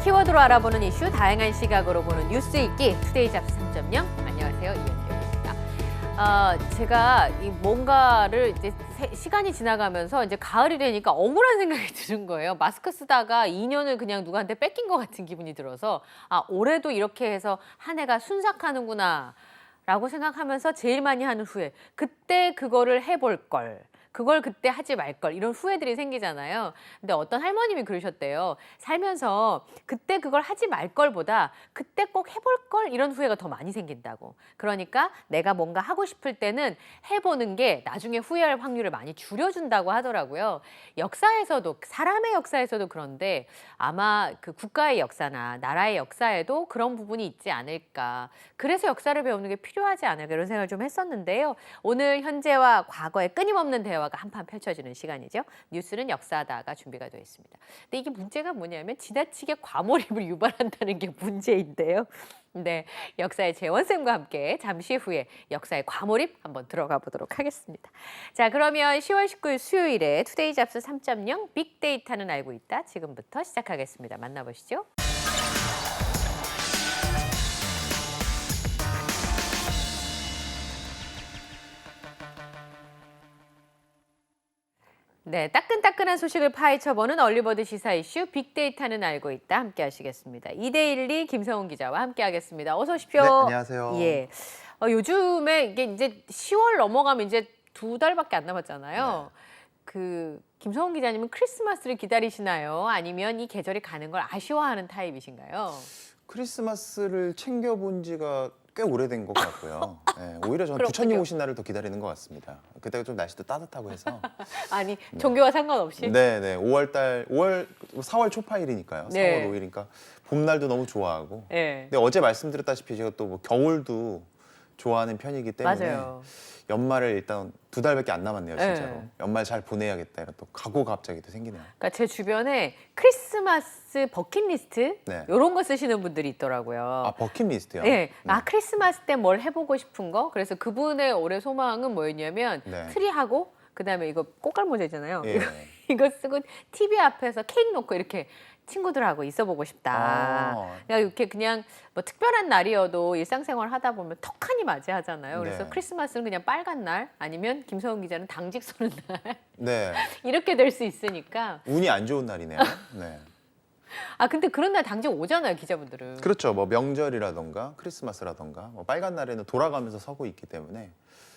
키워드로 알아보는 이슈, 다양한 시각으로 보는 뉴스 읽기, 투데이 잡스 3.0. 안녕하세요, 이현주입니다. 제가 뭔가를 이제 시간이 지나가면서 이제 가을이 되니까 억울한 생각이 드는 거예요. 마스크 쓰다가 2년을 그냥 누구한테 뺏긴 것 같은 기분이 들어서 올해도 이렇게 해서 한 해가 순삭하는구나 라고 생각하면서 제일 많이 하는 후회. 그때 그거를 해볼 걸. 그걸 그때 하지 말 걸, 이런 후회들이 생기잖아요. 근데 어떤 할머님이 그러셨대요. 살면서 그때 그걸 하지 말 걸보다 그때 꼭 해볼 걸, 이런 후회가 더 많이 생긴다고. 그러니까 내가 뭔가 하고 싶을 때는 해보는 게 나중에 후회할 확률을 많이 줄여준다고 하더라고요. 역사에서도, 사람의 역사에서도 그런데 아마 그 국가의 역사나 나라의 역사에도 그런 부분이 있지 않을까. 그래서 역사를 배우는 게 필요하지 않을까, 이런 생각을 좀 했었는데요. 오늘 현재와 과거의 끊임없는 대화가 한판 펼쳐지는 시간이죠. 뉴스는 역사다가 준비가 되어 있습니다. 근데 이게 문제가 뭐냐면 지나치게 과몰입을 유발한다는 게 문제인데요. 네, 역사의 재원쌤과 함께 잠시 후에 역사의 과몰입 한번 들어가 보도록 하겠습니다. 자, 그러면 10월 19일 수요일에 투데이 잡스 3.0 빅데이터는 알고 있다. 지금부터 시작하겠습니다. 만나보시죠. 네, 따끈따끈한 소식을 파헤쳐보는 얼리버드 시사 이슈 빅데이터는 알고 있다. 함께 하시겠습니다. 2대1리 김성훈 기자와 함께 하겠습니다. 어서 오십시오. 네, 안녕하세요. 예. 요즘에 이게 이제 10월 넘어가면 이제 2달밖에 안 남았잖아요. 그 김성훈 기자님은 크리스마스를 기다리시나요? 아니면 이 계절이 가는 걸 아쉬워하는 타입이신가요? 크리스마스를 챙겨본 지가 꽤 오래된 것 같고요. 네, 오히려 저는 그렇군요. 부처님 오신 날을 더 기다리는 것 같습니다. 그때가 좀 날씨도 따뜻하고 해서. 아니, 종교와 상관없이? 네, 4월 초파일이니까요. 네. 4월 5일이니까 봄날도 너무 좋아하고. 네. 근데 어제 말씀드렸다시피 제가 또 뭐 겨울도 좋아하는 편이기 때문에 맞아요. 연말을 일단 2달밖에 안 남았네요, 진짜로. 네. 연말 잘 보내야겠다 이런 또 각오가 갑자기 또 생기네요. 그러니까 제 주변에 크리스마스 버킷리스트 네. 이런 거 쓰시는 분들이 있더라고요. 아, 버킷리스트요? 네. 크리스마스 때 뭘 해보고 싶은 거. 그래서 그분의 올해 소망은 뭐였냐면 네. 트리하고 그다음에 이거 꽃갈모자 있잖아요. 예. 이거 쓰고 TV 앞에서 케이크 놓고 이렇게 친구들하고 있어보고 싶다. 그러니까 이렇게 그냥 뭐 특별한 날이어도 일상생활 하다 보면 턱하니 맞이하잖아요. 그래서 네. 크리스마스는 그냥 빨간 날, 아니면 김성훈 기자는 당직 서는 날 네. 이렇게 될 수 있으니까. 운이 안 좋은 날이네요. 네. 근데 그런 날 당직 오잖아요, 기자분들은. 그렇죠. 뭐 명절이라던가 크리스마스라던가 뭐 빨간 날에는 돌아가면서 서고 있기 때문에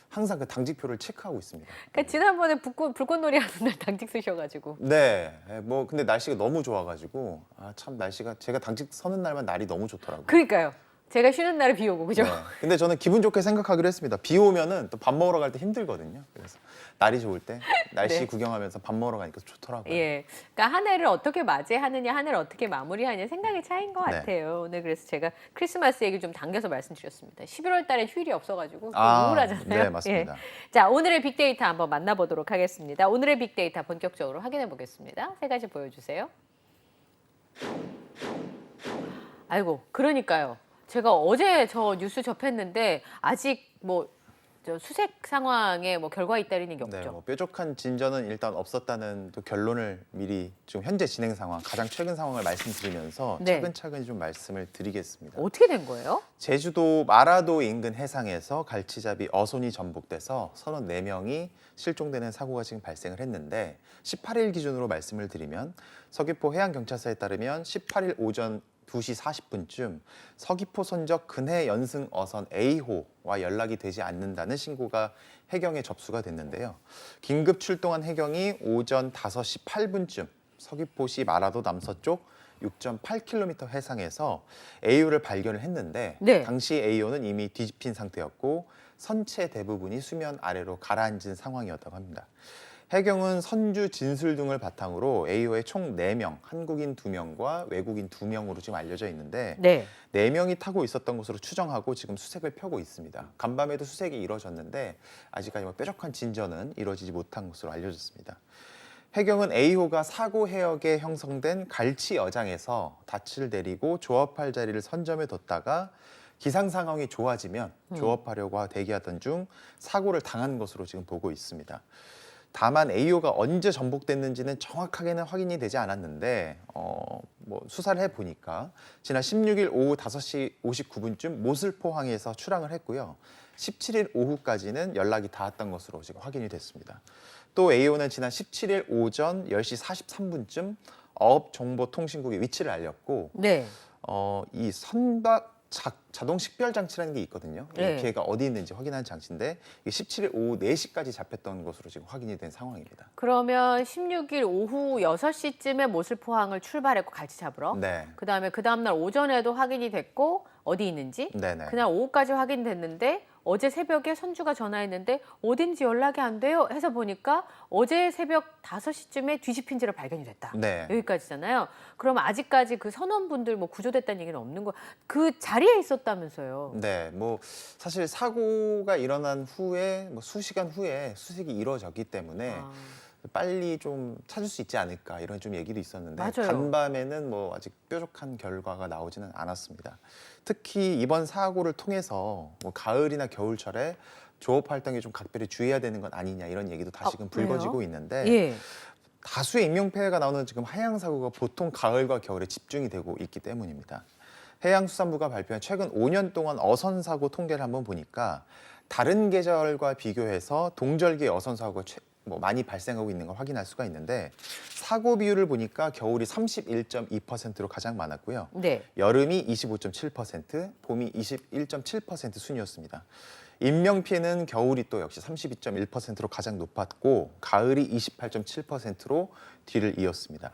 항상 그 당직표를 체크하고 있습니다. 그러니까 지난번에 불꽃놀이 하는 날 당직 쓰셔가지고. 네. 뭐 근데 날씨가 너무 좋아가지고 참 날씨가 제가 당직 서는 날만 날이 너무 좋더라고요. 그러니까요. 제가 쉬는 날에 비 오고, 그죠? 네. 근데 저는 기분 좋게 생각하기로 했습니다. 비 오면은 또 밥 먹으러 갈 때 힘들거든요. 그래서 날이 좋을 때 날씨 네. 구경하면서 밥 먹으러 가니까 좋더라고요. 예. 그러니까 한 해를 어떻게 맞이하느냐, 한 해를 어떻게 마무리하느냐 생각의 차이인 것 네. 같아요. 오늘 그래서 제가 크리스마스 얘기를 좀 당겨서 말씀드렸습니다. 11월 달에 휴일이 없어가지고 좀 아, 우울하잖아요. 네, 맞습니다. 예. 자, 오늘의 빅데이터 한번 만나보도록 하겠습니다. 오늘의 빅데이터 본격적으로 확인해 보겠습니다. 세 가지 보여주세요. 아이고, 그러니까요. 제가 어제 저 뉴스 접했는데 아직 뭐 저 수색 상황에 뭐 결과 잇따른 얘기 없죠. 네, 뭐 뾰족한 진전은 일단 없었다는 또 결론을 미리 지금 현재 진행 상황, 가장 최근 상황을 말씀드리면서 네. 차근차근 좀 말씀을 드리겠습니다. 어떻게 된 거예요? 제주도 마라도 인근 해상에서 갈치잡이 어선이 전복돼서 선원 4명이 실종되는 사고가 지금 발생을 했는데 18일 기준으로 말씀을 드리면 서귀포 해양경찰서에 따르면 18일 오전 2시 40분쯤 서귀포 선적 근해 연승 어선 A호와 연락이 되지 않는다는 신고가 해경에 접수가 됐는데요. 긴급 출동한 해경이 오전 5시 8분쯤 서귀포시 마라도 남서쪽 6.8km 해상에서 A호를 발견을 했는데 네. 당시 A호는 이미 뒤집힌 상태였고 선체 대부분이 수면 아래로 가라앉은 상황이었다고 합니다. 해경은 선주 진술 등을 바탕으로 A호의 총 4명, 한국인 2명과 외국인 2명으로 지금 알려져 있는데 네. 4명이 타고 있었던 것으로 추정하고 지금 수색을 펴고 있습니다. 간밤에도 수색이 이루어졌는데 아직까지 뭐 뾰족한 진전은 이루어지지 못한 것으로 알려졌습니다. 해경은 A호가 사고 해역에 형성된 갈치 여장에서 닻을 내리고 조업할 자리를 선점해 뒀다가 기상 상황이 좋아지면 조업하려고 대기하던 중 사고를 당한 것으로 지금 보고 있습니다. 다만 AO가 언제 전복됐는지는 정확하게는 확인이 되지 않았는데 뭐 수사를 해보니까 지난 16일 오후 5시 59분쯤 모슬포항에서 출항을 했고요. 17일 오후까지는 연락이 닿았던 것으로 지금 확인이 됐습니다. 또 AO는 지난 17일 오전 10시 43분쯤 어업정보통신국에 위치를 알렸고 네. 이 선박 자동 식별 장치라는 게 있거든요. 이 네. 피해가 어디 있는지 확인하는 장치인데 이게 17일 오후 4시까지 잡혔던 것으로 지금 확인이 된 상황입니다. 그러면 16일 오후 6시쯤에 모슬포항을 출발했고 갈치 잡으러. 네. 그다음에 그 다음날 오전에도 확인이 됐고 어디 있는지. 네네. 그날 오후까지 확인됐는데 어제 새벽에 선주가 전화했는데 어딘지 연락이 안 돼요 해서 보니까 어제 새벽 5시쯤에 뒤집힌 채로 발견이 됐다. 네. 여기까지잖아요. 그럼 아직까지 그 선원분들 뭐 구조됐다는 얘기는 없는 거. 그 자리에 있었다면서요. 네, 뭐 사실 사고가 일어난 후에 뭐 수시간 후에 수색이 이루어졌기 때문에 아, 빨리 좀 찾을 수 있지 않을까 이런 좀 얘기도 있었는데 맞아요. 간밤에는 뭐 아직 뾰족한 결과가 나오지는 않았습니다. 특히 이번 사고를 통해서 뭐 가을이나 겨울철에 조업 활동에 좀 각별히 주의해야 되는 건 아니냐 이런 얘기도 다시금 불거지고 있는데 예. 다수의 인명 피해가 나오는 지금 하양 사고가 보통 가을과 겨울에 집중이 되고 있기 때문입니다. 해양수산부가 발표한 최근 5년 동안 어선 사고 통계를 한번 보니까 다른 계절과 비교해서 동절기에 어선 사고가 많이 발생하고 있는 걸 확인할 수가 있는데 사고 비율을 보니까 겨울이 31.2%로 가장 많았고요. 네. 여름이 25.7%, 봄이 21.7% 순이었습니다. 인명 피해는 겨울이 또 역시 32.1%로 가장 높았고 가을이 28.7%로 뒤를 이었습니다.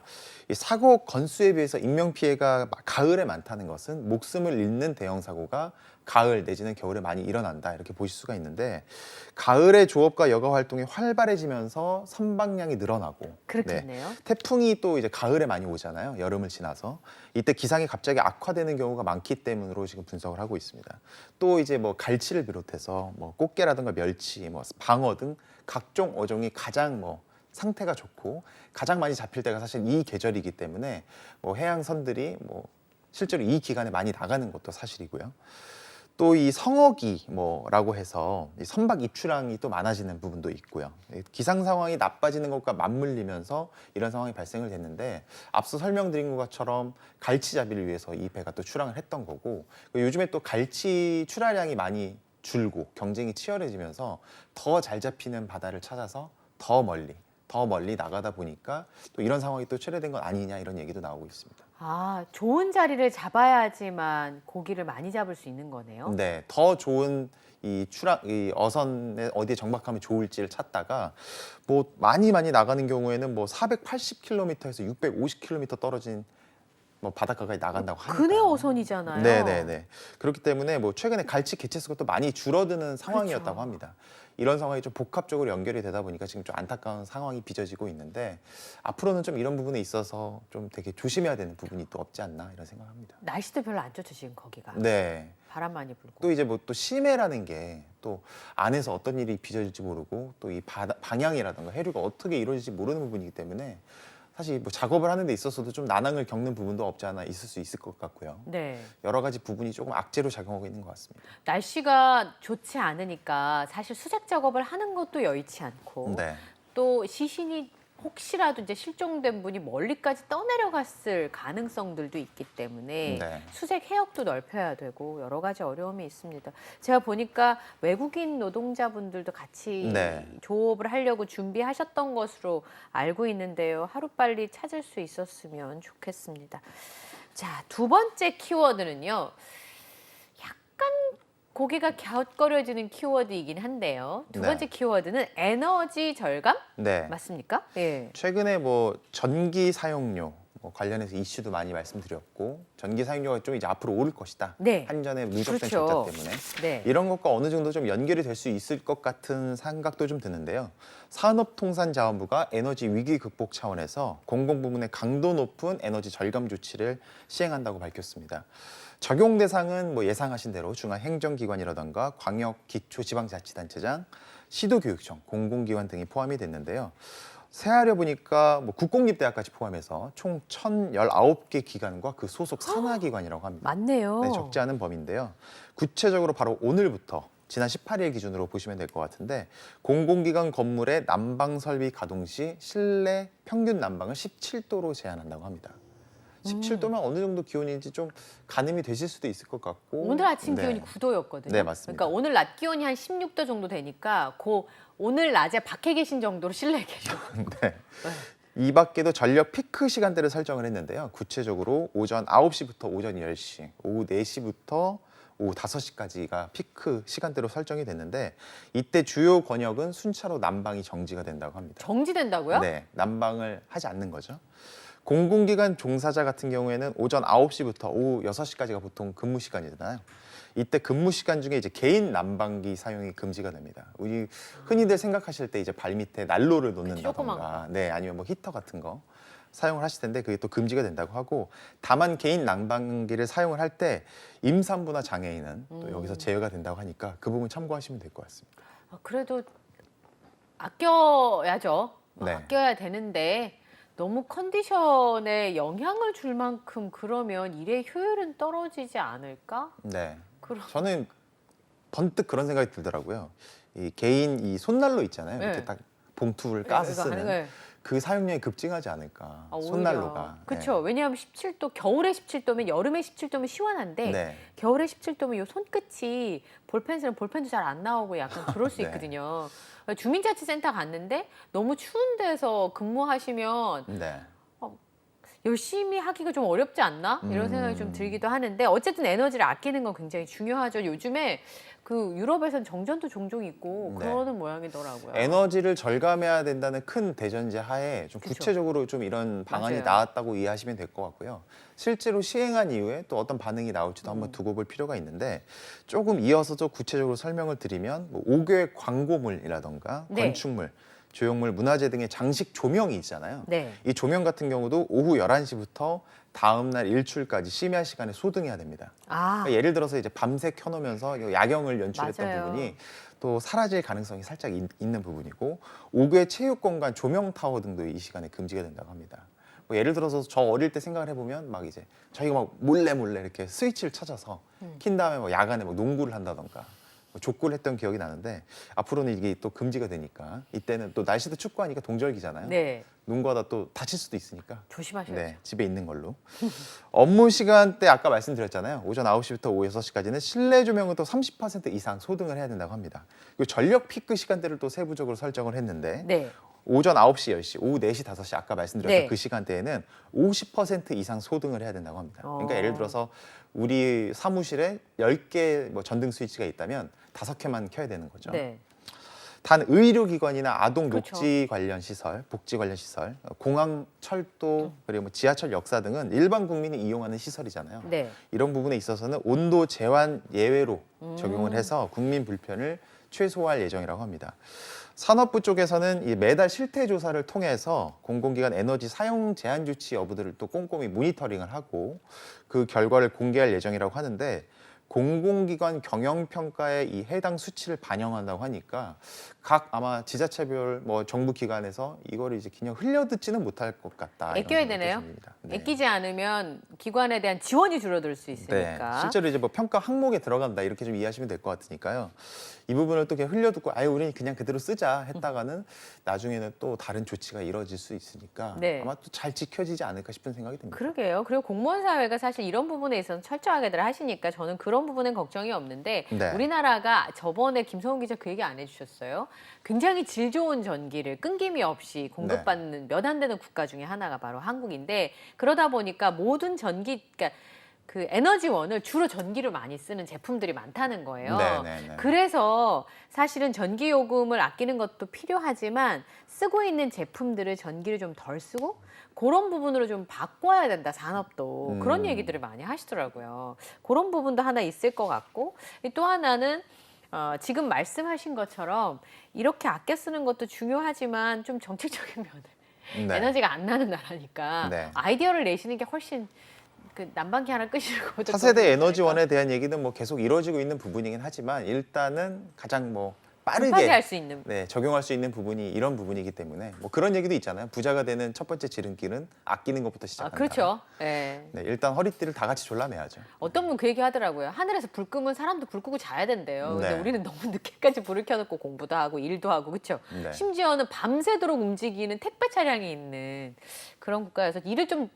이 사고 건수에 비해서 인명 피해가 가을에 많다는 것은 목숨을 잃는 대형 사고가 가을 내지는 겨울에 많이 일어난다 이렇게 보실 수가 있는데 가을에 조업과 여가 활동이 활발해지면서 선박량이 늘어나고 그렇겠네요. 태풍이 또 이제 가을에 많이 오잖아요. 여름을 지나서 이때 기상이 갑자기 악화되는 경우가 많기 때문으로 지금 분석을 하고 있습니다. 또 이제 뭐 갈치를 비롯해서 뭐 꽃게라든가 멸치, 뭐 방어 등 각종 어종이 가장 뭐 상태가 좋고 가장 많이 잡힐 때가 사실 이 계절이기 때문에 뭐 해양선들이 뭐 실제로 이 기간에 많이 나가는 것도 사실이고요. 또 이 성어기 뭐라고 해서 이 선박 입출항이 또 많아지는 부분도 있고요. 기상 상황이 나빠지는 것과 맞물리면서 이런 상황이 발생을 됐는데 앞서 설명드린 것처럼 갈치잡이를 위해서 이 배가 또 출항을 했던 거고 요즘에 또 갈치 출하량이 많이 줄고 경쟁이 치열해지면서 더 잘 잡히는 바다를 찾아서 더 멀리 나가다 보니까 또 이런 상황이 또 초래된 건 아니냐 이런 얘기도 나오고 있습니다. 아, 좋은 자리를 잡아야지만 고기를 많이 잡을 수 있는 거네요. 네, 더 좋은 이 어선에 어디에 정박하면 좋을지를 찾다가 뭐 많이 나가는 경우에는 뭐 480km에서 650km 떨어진 뭐 바닷가까지 나간다고 하니까. 근해 어선이잖아요. 네네네. 그렇기 때문에 뭐 최근에 갈치 개체 수가 또 많이 줄어드는 상황이었다고 그렇죠. 합니다. 이런 상황이 좀 복합적으로 연결이 되다 보니까 지금 좀 안타까운 상황이 빚어지고 있는데 앞으로는 좀 이런 부분에 있어서 좀 되게 조심해야 되는 부분이 또 없지 않나 이런 생각합니다. 날씨도 별로 안 좋죠, 지금 거기가. 네. 바람 많이 불고. 또 이제 뭐 또 심해라는 게 또 안에서 어떤 일이 빚어질지 모르고 또 이 방향이라든가 해류가 어떻게 이루어질지 모르는 부분이기 때문에 사실 뭐 작업을 하는 데 있어서도 좀 난항을 겪는 부분도 없지 않아 있을 수 있을 것 같고요. 네. 여러 가지 부분이 조금 악재로 작용하고 있는 것 같습니다. 날씨가 좋지 않으니까 사실 수색 작업을 하는 것도 여의치 않고 네. 또 시신이 혹시라도 이제 실종된 분이 멀리까지 떠내려갔을 가능성들도 있기 때문에 네. 수색 해역도 넓혀야 되고 여러 가지 어려움이 있습니다. 제가 보니까 외국인 노동자분들도 같이 네. 조업을 하려고 준비하셨던 것으로 알고 있는데요. 하루빨리 찾을 수 있었으면 좋겠습니다. 자, 두 번째 키워드는요. 약간 고개가 갸웃거려지는 키워드이긴 한데요. 두 네. 번째 키워드는 에너지 절감? 네. 맞습니까? 예. 최근에 뭐 전기 사용료 뭐 관련해서 이슈도 많이 말씀드렸고 전기 사용료가 좀 이제 앞으로 오를 것이다. 네. 한전의 누적된 그렇죠. 적자 때문에 네. 이런 것과 어느 정도 좀 연결이 될 수 있을 것 같은 생각도 좀 드는데요. 산업통상자원부가 에너지 위기 극복 차원에서 공공부문의 강도 높은 에너지 절감 조치를 시행한다고 밝혔습니다. 적용 대상은 뭐 예상하신 대로 중앙행정기관이라던가 광역, 기초지방자치단체장, 시도교육청, 공공기관 등이 포함이 됐는데요. 세하려 보니까 뭐 국공립대학까지 포함해서 총 1,019개 기관과 그 소속 산하기관이라고 합니다. 맞네요. 네, 적지 않은 범위인데요. 구체적으로 바로 오늘부터 지난 18일 기준으로 보시면 될 것 같은데 공공기관 건물의 난방 설비 가동 시 실내 평균 난방을 17도로 제한한다고 합니다. 17도면 어느 정도 기온인지 좀 가늠이 되실 수도 있을 것 같고 오늘 아침 네. 기온이 9도였거든요. 네, 맞습니다. 그러니까 오늘 낮 기온이 한 16도 정도 되니까 오늘 낮에 밖에 계신 정도로 실내에 계셔. 네. 이 밖에도 전력 피크 시간대를 설정을 했는데요. 구체적으로 오전 9시부터 오전 10시, 오후 4시부터 오후 5시까지가 피크 시간대로 설정이 됐는데 이때 주요 권역은 순차로 난방이 정지가 된다고 합니다. 정지된다고요? 네, 난방을 하지 않는 거죠. 공공기관 종사자 같은 경우에는 오전 9시부터 오후 6시까지가 보통 근무 시간이잖아요. 이때 근무 시간 중에 이제 개인 난방기 사용이 금지가 됩니다. 우리 흔히들 생각하실 때 이제 발 밑에 난로를 놓는다던가, 네, 아니면 뭐 히터 같은 거 사용을 하실 텐데 그게 또 금지가 된다고 하고 다만 개인 난방기를 사용을 할 때 임산부나 장애인은 또 여기서 제외가 된다고 하니까 그 부분 참고하시면 될 것 같습니다. 그래도 아껴야죠. 네. 아껴야 되는데 너무 컨디션에 영향을 줄 만큼 그러면 일의 효율은 떨어지지 않을까? 네. 그럼 저는 번뜩 그런 생각이 들더라고요. 이 개인 이 손난로 있잖아요. 네. 이렇게 딱 봉투를 까서 이거 쓰는 하는 그 사용량이 급증하지 않을까. 오히려. 손난로가. 그렇죠. 왜냐하면 17도 겨울에 17도면 여름에 17도면 시원한데 네. 겨울에 17도면 요 손끝이 볼펜슬은 볼펜도 잘 안 나오고 약간 그럴 수 네. 있거든요. 주민자치센터 갔는데 너무 추운 데서 근무하시면 네. 열심히 하기가 좀 어렵지 않나? 이런 생각이 좀 들기도 하는데 어쨌든 에너지를 아끼는 건 굉장히 중요하죠. 요즘에 그 유럽에선 정전도 종종 있고 네. 그러는 모양이더라고요. 에너지를 절감해야 된다는 큰 대전제 하에 좀 그쵸. 구체적으로 좀 이런 방안이 맞아요. 나왔다고 이해하시면 될 것 같고요. 실제로 시행한 이후에 또 어떤 반응이 나올지도 한번 두고 볼 필요가 있는데 조금 이어서 좀 구체적으로 설명을 드리면 뭐 5개 광고물이라던가 네. 건축물, 조형물, 문화재 등의 장식 조명이 있잖아요. 네. 이 조명 같은 경우도 오후 11시부터 다음 날 일출까지 심야 시간에 소등해야 됩니다. 아, 그러니까 예를 들어서 이제 밤새 켜놓으면서 이 야경을 연출했던 맞아요. 부분이 또 사라질 가능성이 살짝 있는 부분이고 5개 체육공간 조명 타워 등도 이 시간에 금지가 된다고 합니다. 뭐 예를 들어서 저 어릴 때 생각을 해보면 막 이제 저희가 막 몰래 이렇게 스위치를 찾아서 킨 다음에 뭐 야간에 뭐 농구를 한다던가 뭐 족구를 했던 기억이 나는데 앞으로는 이게 또 금지가 되니까 이때는 또 날씨도 춥고 하니까 동절기잖아요. 네. 농구하다 또 다칠 수도 있으니까 조심하셔야죠. 네, 집에 있는 걸로. 업무 시간대 아까 말씀드렸잖아요. 오전 9시부터 오후 6시까지는 실내 조명은 또 30% 이상 소등을 해야 된다고 합니다. 그리고 전력 피크 시간대를 또 세부적으로 설정을 했는데 네. 오전 9시, 10시, 오후 4시, 5시 아까 말씀드렸던 네. 그 시간대에는 50% 이상 소등을 해야 된다고 합니다. 그러니까 예를 들어서 우리 사무실에 10개 뭐 전등 스위치가 있다면 5개만 켜야 되는 거죠. 네. 단 의료기관이나 아동 그렇죠. 녹지 관련 시설, 복지 관련 시설, 공항, 철도, 그리고 뭐 지하철 역사 등은 일반 국민이 이용하는 시설이잖아요. 네. 이런 부분에 있어서는 온도 제한 예외로 적용을 해서 국민 불편을 최소화할 예정이라고 합니다. 산업부 쪽에서는 이 매달 실태 조사를 통해서 공공기관 에너지 사용 제한 조치 여부들을 또 꼼꼼히 모니터링을 하고 그 결과를 공개할 예정이라고 하는데 공공기관 경영평가에 이 해당 수치를 반영한다고 하니까 각 아마 지자체별 뭐 정부 기관에서 이거를 이제 그냥 흘려듣지는 못할 것 같다. 이런 아껴야 생각도 되네요. 듭니다. 네. 아끼지 않으면 기관에 대한 지원이 줄어들 수 네, 있으니까. 실제로 이제 뭐 평가 항목에 들어간다 이렇게 좀 이해하시면 될 것 같으니까요. 이 부분을 또 그냥 흘려듣고 아유 우리는 그냥 그대로 쓰자 했다가는 나중에는 또 다른 조치가 이뤄질 수 있으니까 네. 아마 또 잘 지켜지지 않을까 싶은 생각이 듭니다. 그러게요. 그리고 공무원 사회가 사실 이런 부분에 있어서 철저하게들 하시니까 저는 그런 부분은 걱정이 없는데 네. 우리나라가 저번에 김성훈 기자 그 얘기 안 해주셨어요? 굉장히 질 좋은 전기를 끊김이 없이 공급받는 몇 안 되는 국가 중에 하나가 바로 한국인데 그러다 보니까 모든 그러니까 그 에너지원을 주로 전기를 많이 쓰는 제품들이 많다는 거예요. 네. 그래서 사실은 전기 요금을 아끼는 것도 필요하지만 쓰고 있는 제품들을 전기를 좀 덜 쓰고 그런 부분으로 좀 바꿔야 된다 산업도 그런 얘기들을 많이 하시더라고요. 그런 부분도 하나 있을 것 같고 또 하나는 지금 말씀하신 것처럼 이렇게 아껴 쓰는 것도 중요하지만 좀 정책적인 면을 네. 에너지가 안 나는 나라니까 네. 아이디어를 내시는 게 훨씬 그 난방기 하나 끄시는 것도 차세대 에너지원에 대한 얘기는 뭐 계속 이루어지고 있는 부분이긴 하지만 일단은 가장 뭐 빠르게 급하게 할 수 있는. 네, 적용할 수 있는 부분이 이런 부분이기 때문에 뭐 그런 얘기도 있잖아요. 부자가 되는 첫 번째 지름길은 아끼는 것부터 아, 시작한다. 그렇죠. 예. 네, 일단 허리띠를 다 같이 졸라매야죠. 어떤 분 그 얘기 하더라고요. 하늘에서 불 끄면 사람도 불 끄고 자야 된대요. 근데 네. 우리는 너무 늦게까지 불을 켜놓고 공부도 하고 일도 하고 그렇죠. 네. 심지어는 밤새도록 움직이는 택배 차량이 있는 그런 국가여서 일을 좀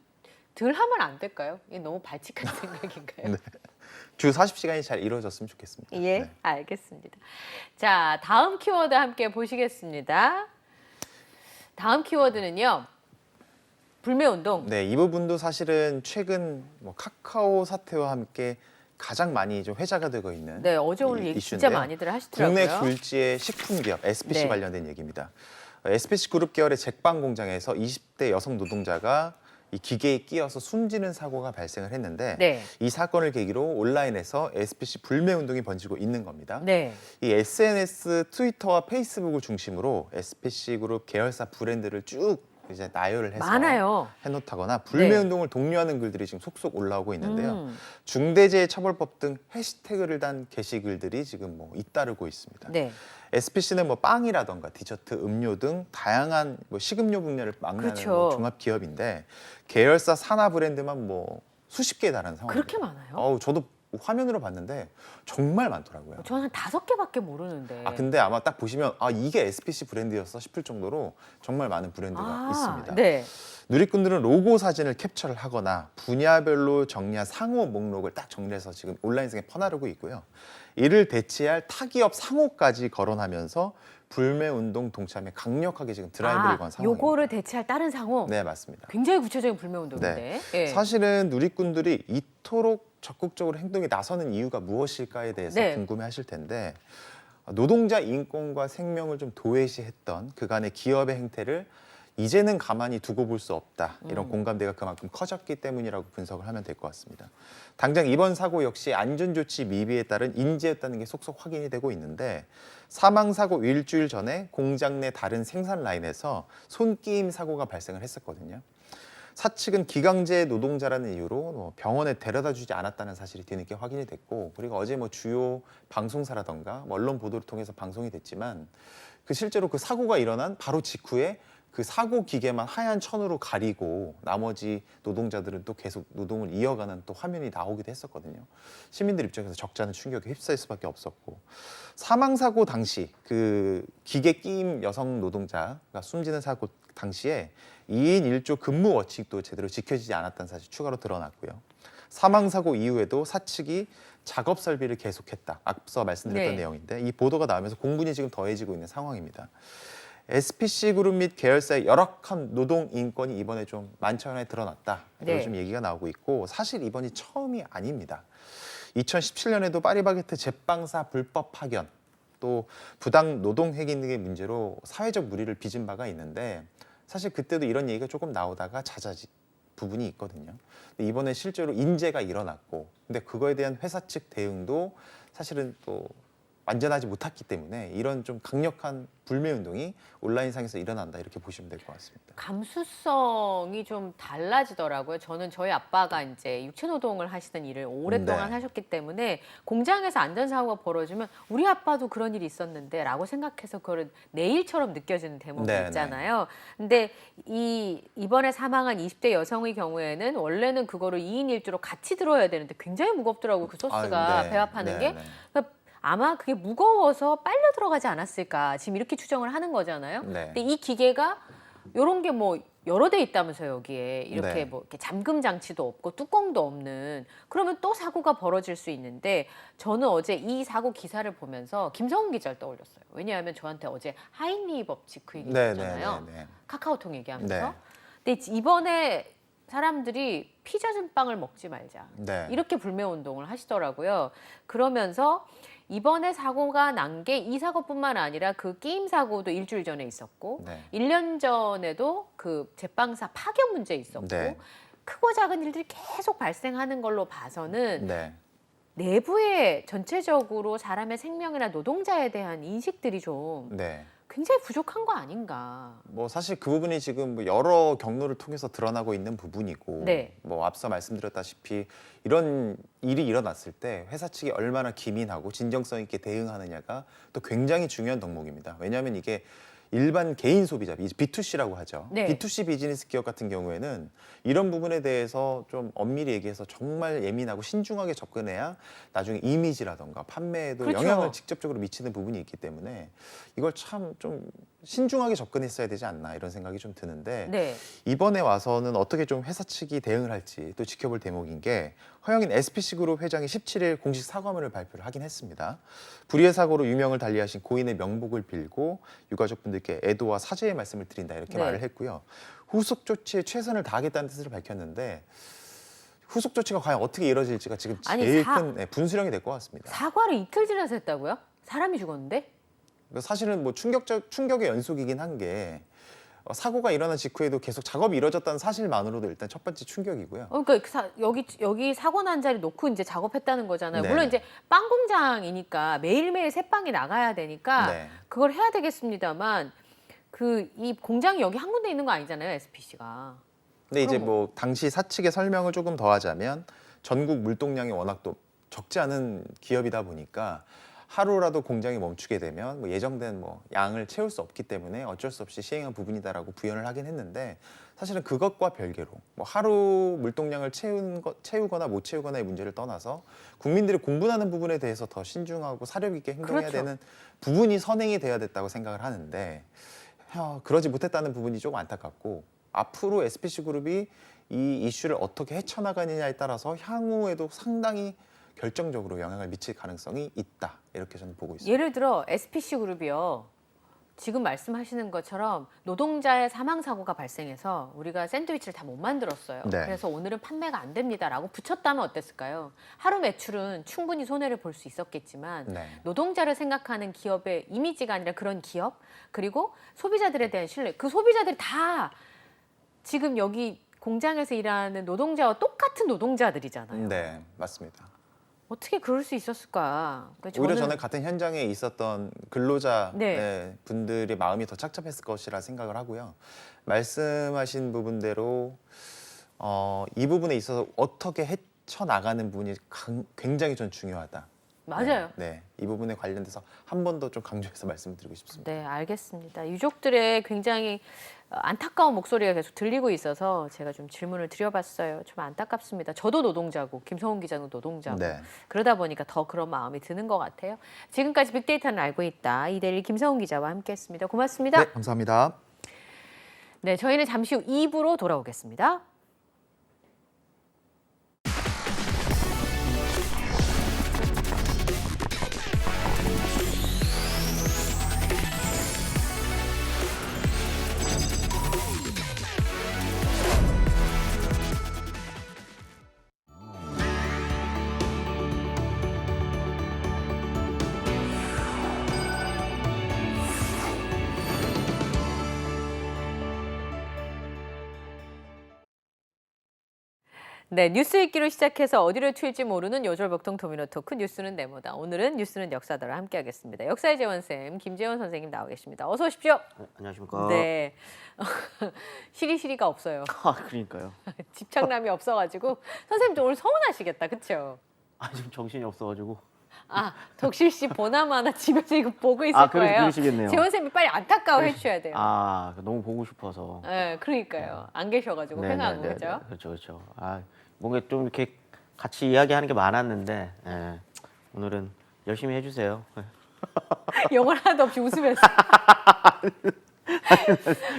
덜 하면 안 될까요? 이게 너무 발칙한 생각인가요? 네. 주 40시간이 잘 이루어졌으면 좋겠습니다. 예, 네. 알겠습니다. 자, 다음 키워드 함께 보시겠습니다. 다음 키워드는요. 불매운동. 네, 이 부분도 사실은 최근 뭐 카카오 사태와 함께 가장 많이 좀 회자가 되고 있는 네, 어제 오늘 얘기 진짜 이슈인데요. 많이들 하시더라고요. 국내 굴지의 식품기업 SPC 네. 관련된 얘기입니다. SPC 그룹 계열의 잭빵 공장에서 20대 여성 노동자가 이 기계에 끼어서 숨지는 사고가 발생을 했는데 네. 이 사건을 계기로 온라인에서 SPC 불매 운동이 번지고 있는 겁니다. 네. 이 SNS, 트위터와 페이스북을 중심으로 SPC 그룹 계열사 브랜드를 쭉 이제 나열을 해서 많아요. 해놓다거나 불매 네. 운동을 독려하는 글들이 지금 속속 올라오고 있는데요. 음. 중대재해처벌법 등 해시태그를 단 게시글들이 지금 뭐 잇따르고 있습니다. 네. SPC는 뭐 빵이라던가 디저트, 음료 등 다양한 뭐 식음료 분야를 막론하는 그렇죠. 뭐 종합 기업인데 계열사 산하 브랜드만 뭐 수십 개에 달하는 상황입니다. 그렇게 많아요? 어우, 저도 화면으로 봤는데 정말 많더라고요. 저는 한 5개밖에 모르는데. 아 근데 아마 딱 보시면 아 이게 SPC 브랜드였어 싶을 정도로 정말 많은 브랜드가 있습니다. 네. 누리꾼들은 로고 사진을 캡처를 하거나 분야별로 정리한 상호 목록을 딱 정리해서 지금 온라인상에 퍼나르고 있고요. 이를 대체할 타기업 상호까지 거론하면서 불매 운동 동참에 강력하게 지금 드라이브를 건 상황입니다. 요거를 대체할 다른 상호. 네, 맞습니다. 굉장히 구체적인 불매 운동인데. 네. 예. 사실은 누리꾼들이 이토록 적극적으로 행동에 나서는 이유가 무엇일까에 대해서 네. 궁금해하실 텐데 노동자 인권과 생명을 좀 도외시했던 그간의 기업의 행태를 이제는 가만히 두고 볼 수 없다. 이런 공감대가 그만큼 커졌기 때문이라고 분석을 하면 될 것 같습니다. 당장 이번 사고 역시 안전조치 미비에 따른 인재였다는 게 속속 확인이 되고 있는데 사망사고 일주일 전에 공장 내 다른 생산 라인에서 손끼임 사고가 발생을 했었거든요. 사측은 기강제 노동자라는 이유로 뭐 병원에 데려다 주지 않았다는 사실이 뒤늦게 확인이 됐고 그리고 어제 뭐 주요 방송사라던가 뭐 언론 보도를 통해서 방송이 됐지만 그 실제로 그 사고가 일어난 바로 직후에 그 사고 기계만 하얀 천으로 가리고 나머지 노동자들은 또 계속 노동을 이어가는 또 화면이 나오기도 했었거든요. 시민들 입장에서 적잖은 충격에 휩싸일 수밖에 없었고 사망사고 당시 그 기계 끼임 여성 노동자가 숨지는 사고 당시에 2인 1조 근무 원칙도 제대로 지켜지지 않았다는 사실 추가로 드러났고요. 사망사고 이후에도 사측이 작업 설비를 계속했다. 앞서 말씀드렸던 네. 내용인데 이 보도가 나오면서 공분이 지금 더해지고 있는 상황입니다. SPC 그룹 및 계열사의 열악한 노동 인권이 이번에 좀 만천하에 드러났다. 이런 네. 좀 얘기가 나오고 있고 사실 이번이 처음이 아닙니다. 2017년에도 파리바게트 제빵사 불법 파견 또 부당 노동 해기 등의 문제로 사회적 물의를 빚은 바가 있는데 사실 그때도 이런 얘기가 조금 나오다가 잦아진 부분이 있거든요. 근데 이번에 실제로 인재가 일어났고 근데 그거에 대한 회사 측 대응도 사실은 또 완전하지 못했기 때문에 이런 좀 강력한 불매 운동이 온라인상에서 일어난다 이렇게 보시면 될 것 같습니다. 감수성이 좀 달라지더라고요. 저는 저희 아빠가 이제 육체 노동을 하시던 일을 오랫동안 네. 하셨기 때문에 공장에서 안전사고가 벌어지면 우리 아빠도 그런 일이 있었는데라고 생각해서 그걸 내 일처럼 느껴지는 대목이 네, 있잖아요. 근데 이번에 사망한 20대 여성의 경우에는 원래는 그거를 2인 1조로 같이 들어야 되는데 굉장히 무겁더라고요. 그 소스가 네. 배합하는 네, 게. 네. 그러니까 아마 그게 무거워서 빨려 들어가지 않았을까. 지금 이렇게 추정을 하는 거잖아요. 네. 근데 이 기계가 이런 게 뭐 여러 대 있다면서요, 여기에. 이렇게 네. 뭐 이렇게 잠금 장치도 없고 뚜껑도 없는. 그러면 또 사고가 벌어질 수 있는데 저는 어제 이 사고 기사를 보면서 김성훈 기자를 떠올렸어요. 왜냐하면 저한테 어제 하이니 법칙 그 얘기 네, 했잖아요. 네, 네, 네. 카카오톡 얘기하면서. 네. 근데 이번에 사람들이 피 젖은 빵을 먹지 말자. 네. 이렇게 불매 운동을 하시더라고요. 그러면서 이번에 사고가 난 게 이 사고뿐만 아니라 그 게임 사고도 일주일 전에 있었고 네. 1년 전에도 그 제빵사 파견 문제 있었고 네. 크고 작은 일들이 계속 발생하는 걸로 봐서는 네. 내부에 전체적으로 사람의 생명이나 노동자에 대한 인식들이 좀 네. 굉장히 부족한 거 아닌가. 뭐 사실 그 부분이 지금 뭐 여러 경로를 통해서 드러나고 있는 부분이고 네. 뭐 앞서 말씀드렸다시피 이런 일이 일어났을 때 회사 측이 얼마나 기민하고 진정성 있게 대응하느냐가 또 굉장히 중요한 덕목입니다. 왜냐하면 이게 일반 개인 소비자, 이제 B2C라고 하죠. 네. B2C 비즈니스 기업 같은 경우에는 이런 부분에 대해서 좀 엄밀히 얘기해서 정말 예민하고 신중하게 접근해야 나중에 이미지라던가 판매에도 그렇죠. 영향을 직접적으로 미치는 부분이 있기 때문에 이걸 참 좀 신중하게 접근했어야 되지 않나 이런 생각이 좀 드는데 네. 이번에 와서는 어떻게 좀 회사 측이 대응을 할지 또 지켜볼 대목인 게 허영인 SPC그룹 회장이 17일 공식 사과문을 발표를 하긴 했습니다. 불의의 사고로 유명을 달리하신 고인의 명복을 빌고 유가족분들께 애도와 사죄의 말씀을 드린다 이렇게 네. 말을 했고요. 후속 조치에 최선을 다하겠다는 뜻을 밝혔는데 후속 조치가 과연 어떻게 이뤄질지가 지금 아니, 제일 큰 분수령이 될 것 같습니다. 사과를 이틀 지나서 했다고요? 사람이 죽었는데? 사실은 뭐 충격의 연속이긴 한 게 사고가 일어난 직후에도 계속 작업이 이루어졌다는 사실만으로도 일단 첫 번째 충격이고요. 그러니까 여기 사고 난 자리 놓고 이제 작업했다는 거잖아요. 네. 물론 이제 빵 공장이니까 매일매일 새 빵이 나가야 되니까 네. 그걸 해야 되겠습니다만 이 공장이 여기 한 군데 있는 거 아니잖아요, SPC가. 근데 이제 그럼 뭐 당시 사측의 설명을 조금 더 하자면 전국 물동량이 워낙 또 적지 않은 기업이다 보니까 하루라도 공장이 멈추게 되면 뭐 예정된 뭐 양을 채울 수 없기 때문에 어쩔 수 없이 시행한 부분이다라고 부연을 하긴 했는데 사실은 그것과 별개로 뭐 하루 물동량을 채우거나 못 채우거나의 문제를 떠나서 국민들이 공분하는 부분에 대해서 더 신중하고 사력 있게 행동해야 그렇죠. 되는 부분이 선행이 돼야 됐다고 생각을 하는데 그러지 못했다는 부분이 조금 안타깝고 앞으로 SPC그룹이 이 이슈를 어떻게 헤쳐나가느냐에 따라서 향후에도 상당히 결정적으로 영향을 미칠 가능성이 있다. 이렇게 저는 보고 있습니다. 예를 들어 SPC그룹이요. 지금 말씀하시는 것처럼 노동자의 사망 사고가 발생해서 우리가 샌드위치를 다 못 만들었어요. 네. 그래서 오늘은 판매가 안 됩니다라고 붙였다면 어땠을까요? 하루 매출은 충분히 손해를 볼 수 있었겠지만 네. 노동자를 생각하는 기업의 이미지가 아니라 그런 기업 그리고 소비자들에 대한 신뢰. 그 소비자들이 다 지금 여기 공장에서 일하는 노동자와 똑같은 노동자들이잖아요. 네, 맞습니다. 어떻게 그럴 수 있었을까? 그러니까 오히려 저는 같은 현장에 있었던 근로자 네. 분들의 마음이 더 착잡했을 것이라 생각을 하고요. 말씀하신 부분대로 이 부분에 있어서 어떻게 헤쳐나가는 부분이 굉장히 전 중요하다. 맞아요. 네, 이 부분에 관련돼서 한 번 더 좀 강조해서 말씀드리고 싶습니다. 네, 알겠습니다. 유족들의 굉장히 안타까운 목소리가 계속 들리고 있어서 제가 좀 질문을 드려봤어요. 좀 안타깝습니다. 저도 노동자고 김성훈 기자도 노동자고 네. 그러다 보니까 더 그런 마음이 드는 것 같아요. 지금까지 빅데이터는 알고 있다. 이대리 김성훈 기자와 함께했습니다. 고맙습니다. 네, 감사합니다. 네, 저희는 잠시 후 2부로 돌아오겠습니다. 네, 뉴스 읽기로 시작해서 어디로 튈지 모르는 요절복통 도미노 토크 뉴스는 네모다. 오늘은 뉴스는 역사다로 함께하겠습니다. 역사의 재원쌤 김재원 선생님 나와 계십니다. 어서 오십시오. 안녕하십니까. 네, 시리시리가 없어요. 아, 그러니까요. 집착남이 없어가지고 선생님 좀 오늘 서운하시겠다, 그렇죠? 아, 지금 정신이 없어가지고. 아, 덕실 씨 보나마나 집에서 이거 보고 있을 거예요. 그러시겠네요. 재원 쌤이 빨리 안타까워해 주셔야 돼요. 아, 너무 보고 싶어서. 네, 그러니까요. 안 계셔가지고 횡한 네, 거죠. 그렇죠, 그렇죠. 아, 뭔가 좀 이렇게 같이 이야기하는 게 많았는데 오늘은 열심히 해주세요. 영혼 하나도 없이 웃으면서.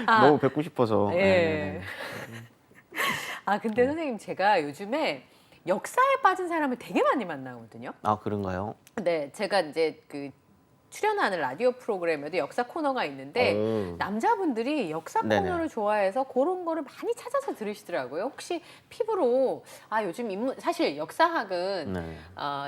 아, 너무 뵙고 싶어서. 예. 아, 근데 선생님 제가 요즘에 역사에 빠진 사람을 되게 많이 만나거든요. 아, 그런가요? 네, 제가 이제 그 출연하는 라디오 프로그램에도 역사 코너가 있는데 오. 남자분들이 역사 네네. 코너를 좋아해서 그런 거를 많이 찾아서 들으시더라고요. 혹시 피부로 요즘 사실 역사학은 네.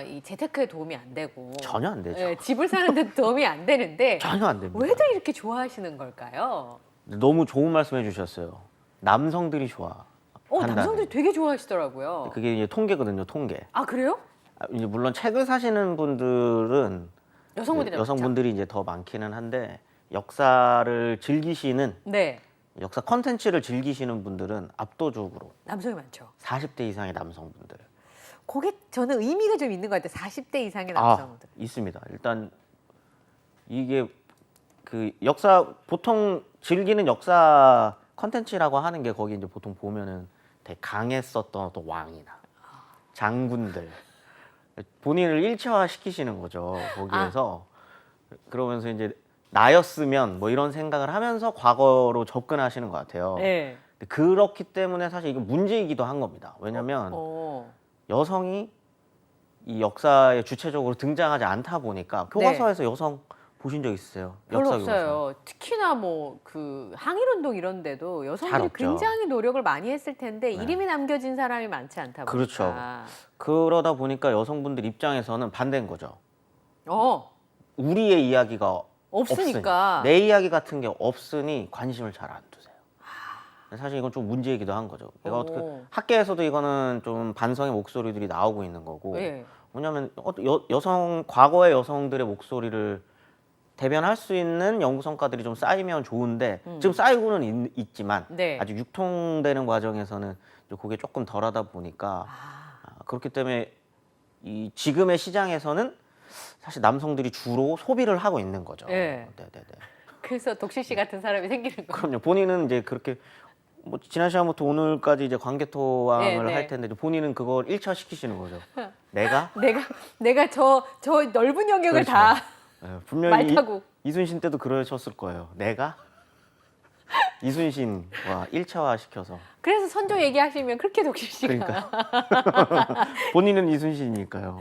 이 재테크에 도움이 안 되고 전혀 안 되죠. 예, 집을 사는 데 도움이 안 되는데 전혀 안 됩니다. 왜들 이렇게 좋아하시는 걸까요? 너무 좋은 말씀 해주셨어요. 남성들이 좋아. 남성들이 되게 좋아하시더라고요. 그게 이제 통계거든요, 통계. 아, 그래요? 이제 물론 책을 사시는 분들은 여성분들이 여성분들이 이제 더 많기는 한데 역사를 즐기시는 네. 역사 컨텐츠를 즐기시는 분들은 압도적으로 남성이 많죠. 40대 이상의 남성분들. 그게 저는 의미가 좀 있는 것 같아요. 40대 이상의 아, 남성들. 있습니다. 일단 이게 그 역사 보통 즐기는 역사 컨텐츠라고 하는 게 거기 이제 보통 보면은 되게 강했었던 어떤 왕이나 장군들 본인을 일체화 시키시는 거죠. 거기에서 그러면서 이제 나였으면 뭐 이런 생각을 하면서 과거로 접근하시는 것 같아요. 네. 근데 그렇기 때문에 사실 이게 문제이기도 한 겁니다. 왜냐하면 여성이 이 역사에 주체적으로 등장하지 않다 보니까 교과서에서 여성 보신 적 있으세요? 별로 역사 없어요. 특히나 뭐 그 항일운동 이런 데도 잘 여성들이 없죠. 굉장히 노력을 많이 했을 텐데 네. 이름이 남겨진 사람이 많지 않다 보니까. 그렇죠. 그러다 보니까 여성분들 입장에서는 반대인 거죠. 우리의 이야기가 없으니까. 없으니, 내 이야기 같은 게 없으니 관심을 잘 안 두세요. 사실 이건 좀 문제이기도 한 거죠. 내가 어떻게 학계에서도 이거는 좀 반성의 목소리들이 나오고 있는 거고. 네. 왜냐하면 여성 과거의 여성들의 목소리를 대변할 수 있는 연구 성과들이 좀 쌓이면 좋은데 지금 쌓이고는 있지만 네. 아직 유통되는 과정에서는 그게 조금 덜하다 보니까 그렇기 때문에 이 지금의 시장에서는 사실 남성들이 주로 소비를 하고 있는 거죠. 네. 네네네. 그래서 독실 씨 같은 사람이 생기는 거예요. 그럼요. 본인은 이제 그렇게 뭐 지난 시간부터 오늘까지 이제 관개토왕을 네. 할 텐데 본인은 그걸 1차 시키시는 거죠. 내가 내가 저 넓은 영역을 그렇죠. 다 분명히 말 타고. 이순신 때도 그러셨을 거예요. 내가 이순신과 1차화 시켜서. 그래서 선조 얘기하시면 그렇게 독실 씨가 그러니까 본인은 이순신이니까요.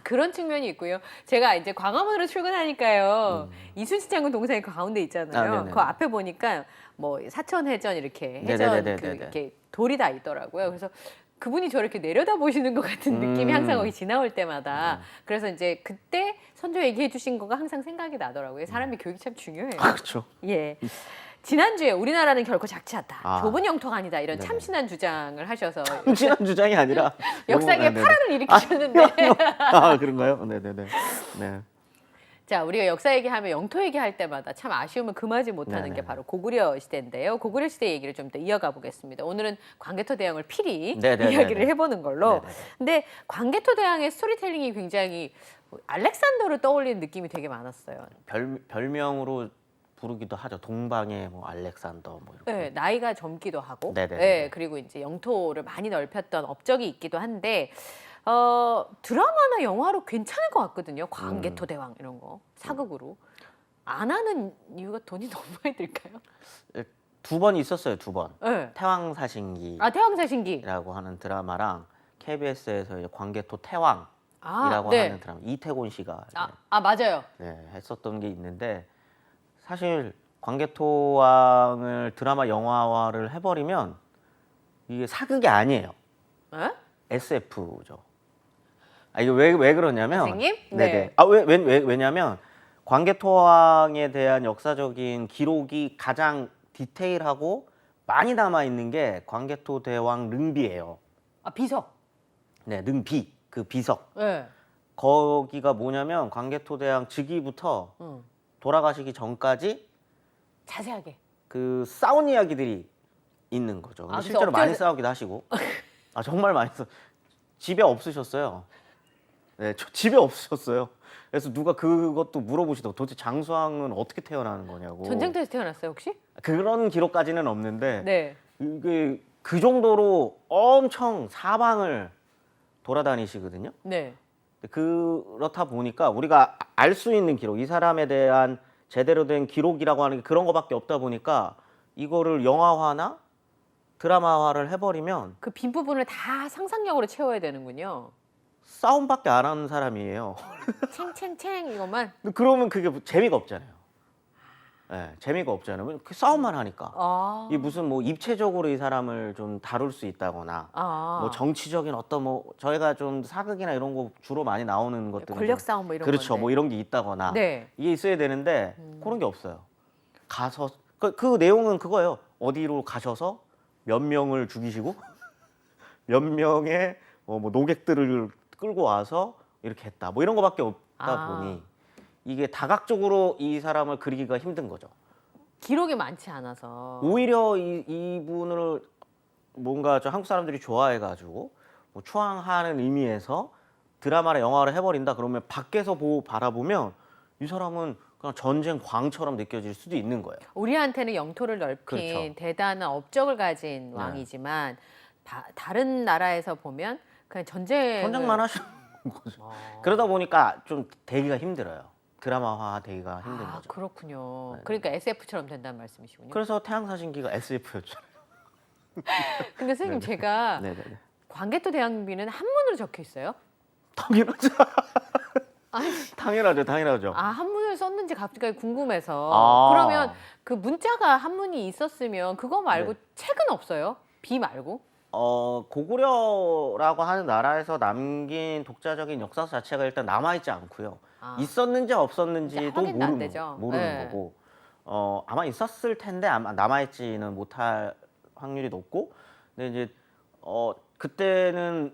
그런 측면이 있고요. 제가 이제 광화문으로 출근하니까요. 이순신 장군 동상이 그 가운데 있잖아요. 네네. 그 앞에 보니까 뭐 사천해전 이렇게 해전 네네네네네. 이렇게 돌이 다 있더라고요. 그래서 그분이 저렇게 내려다 보시는 것 같은 느낌이 항상 거기 지나올 때마다. 그래서 이제 그때 선조 얘기해 주신 거가 항상 생각이 나더라고요. 사람이 교육이 참 중요해요. 그렇죠. 예. 지난주에 우리나라는 결코 작지 않다. 아. 좁은 영토가 아니다. 이런 네네. 참신한 주장을 하셔서 친한 주장이 아니라 역사계에 네네. 파란을 일으키셨는데 그런가요? 네네네. 네. 자, 우리가 역사 얘기하면 영토 얘기할 때마다 참 아쉬움을 금하지 못하는 네네. 게 바로 고구려 시대인데요. 고구려 시대 얘기를 좀 더 이어가 보겠습니다. 오늘은 광개토 대왕을 필히 네네네네. 이야기를 해보는 걸로. 네네네. 근데 광개토 대왕의 스토리텔링이 굉장히 알렉산더를 떠올리는 느낌이 되게 많았어요. 별명으로 부르기도 하죠. 동방의 뭐 알렉산더 뭐 이렇게. 네, 나이가 젊기도 하고, 네네네. 네, 그리고 이제 영토를 많이 넓혔던 업적이 있기도 한데 드라마나 영화로 괜찮을 것 같거든요. 광개토 대왕 이런 거 사극으로 안 하는 이유가 돈이 너무 많이 들까요? 2번 있었어요. 2번. 네. 태왕사신기. 태왕사신기. 이라고 하는 드라마랑 KBS에서 광개토 태왕이라고 네. 하는 드라마 이태곤 씨가 맞아요. 했었던 게 있는데 사실 광개토왕을 드라마 영화화를 해버리면 이게 사극이 아니에요. 에? SF죠. 이거 왜 그러냐면 선생님? 네네. 왜냐면 광개토왕에 대한 역사적인 기록이 가장 디테일하고 많이 남아 있는 게 광개토 대왕 릉비예요. 비석. 네, 릉비 그 비석. 네. 거기가 뭐냐면 광개토 대왕 즉위부터 돌아가시기 전까지 자세하게. 그 싸운 이야기들이 있는 거죠. 근데 그래서 실제로 많이 엎드려서- 싸우기도 하시고. 정말 많이 집에 없으셨어요. 네, 집에 없으셨어요. 그래서 누가 그것도 물어보시더라고. 도대체 장수왕은 어떻게 태어나는 거냐고. 전쟁터에서 태어났어요 혹시? 그런 기록까지는 없는데 네. 이게 그 정도로 엄청 사방을 돌아다니시거든요. 네. 그렇다 보니까 우리가 알 수 있는 기록, 이 사람에 대한 제대로 된 기록이라고 하는 게 그런 거밖에 없다 보니까 이거를 영화화나 드라마화를 해버리면 그 빈 부분을 다 상상력으로 채워야 되는군요. 싸움밖에 안 하는 사람이에요. 챙챙챙 이것만. 그러면 그게 재미가 없잖아요. 네, 재미가 없잖아요. 그 싸움만 하니까. 이 무슨 뭐 입체적으로 이 사람을 좀 다룰 수 있다거나 뭐 정치적인 어떤 뭐 저희가 좀 사극이나 이런 거 주로 많이 나오는 것들 권력 싸움 뭐 이런 그렇죠. 건데. 뭐 이런 게 있다거나 네. 이게 있어야 되는데 그런 게 없어요. 가서 그 내용은 그거예요. 어디로 가셔서 몇 명을 죽이시고 몇 명의 뭐 노객들을 끌고 와서 이렇게 했다. 뭐 이런 거밖에 없다 보니 이게 다각적으로 이 사람을 그리기가 힘든 거죠. 기록이 많지 않아서. 오히려 이분을 뭔가 저 한국 사람들이 좋아해가지고 뭐 추앙하는 의미에서 드라마나 영화를 해버린다 그러면 밖에서 바라보면 이 사람은 그냥 전쟁 광처럼 느껴질 수도 있는 거예요. 우리한테는 영토를 넓힌 그렇죠. 대단한 업적을 가진 네. 왕이지만 다른 나라에서 보면 그냥 전쟁을 하시는 거죠. 그러다 보니까 좀 되기가 힘들어요. 드라마화 되기가 힘든 아, 거죠. 그렇군요. 네. 그러니까 SF처럼 된다는 말씀이시군요. 그래서 태양사신기가 SF였죠. 근데 선생님 제가 네네네. 광개토 대왕비는 한문으로 적혀 있어요? 당연하죠. 아니, 당연하죠. 아, 한문을 썼는지 갑자기 궁금해서. 아. 그러면 그 문자가 한문이 있었으면 그거 말고 네. 책은 없어요? 비 말고? 고구려라고 하는 나라에서 남긴 독자적인 역사서 자체가 일단 남아있지 않고요. 아. 있었는지 이제 없었는지도 확인도 안 되죠. 모르는 네. 거고 아마 있었을 텐데 아마 남아있지는 못할 확률이 높고 근데 이제 그때는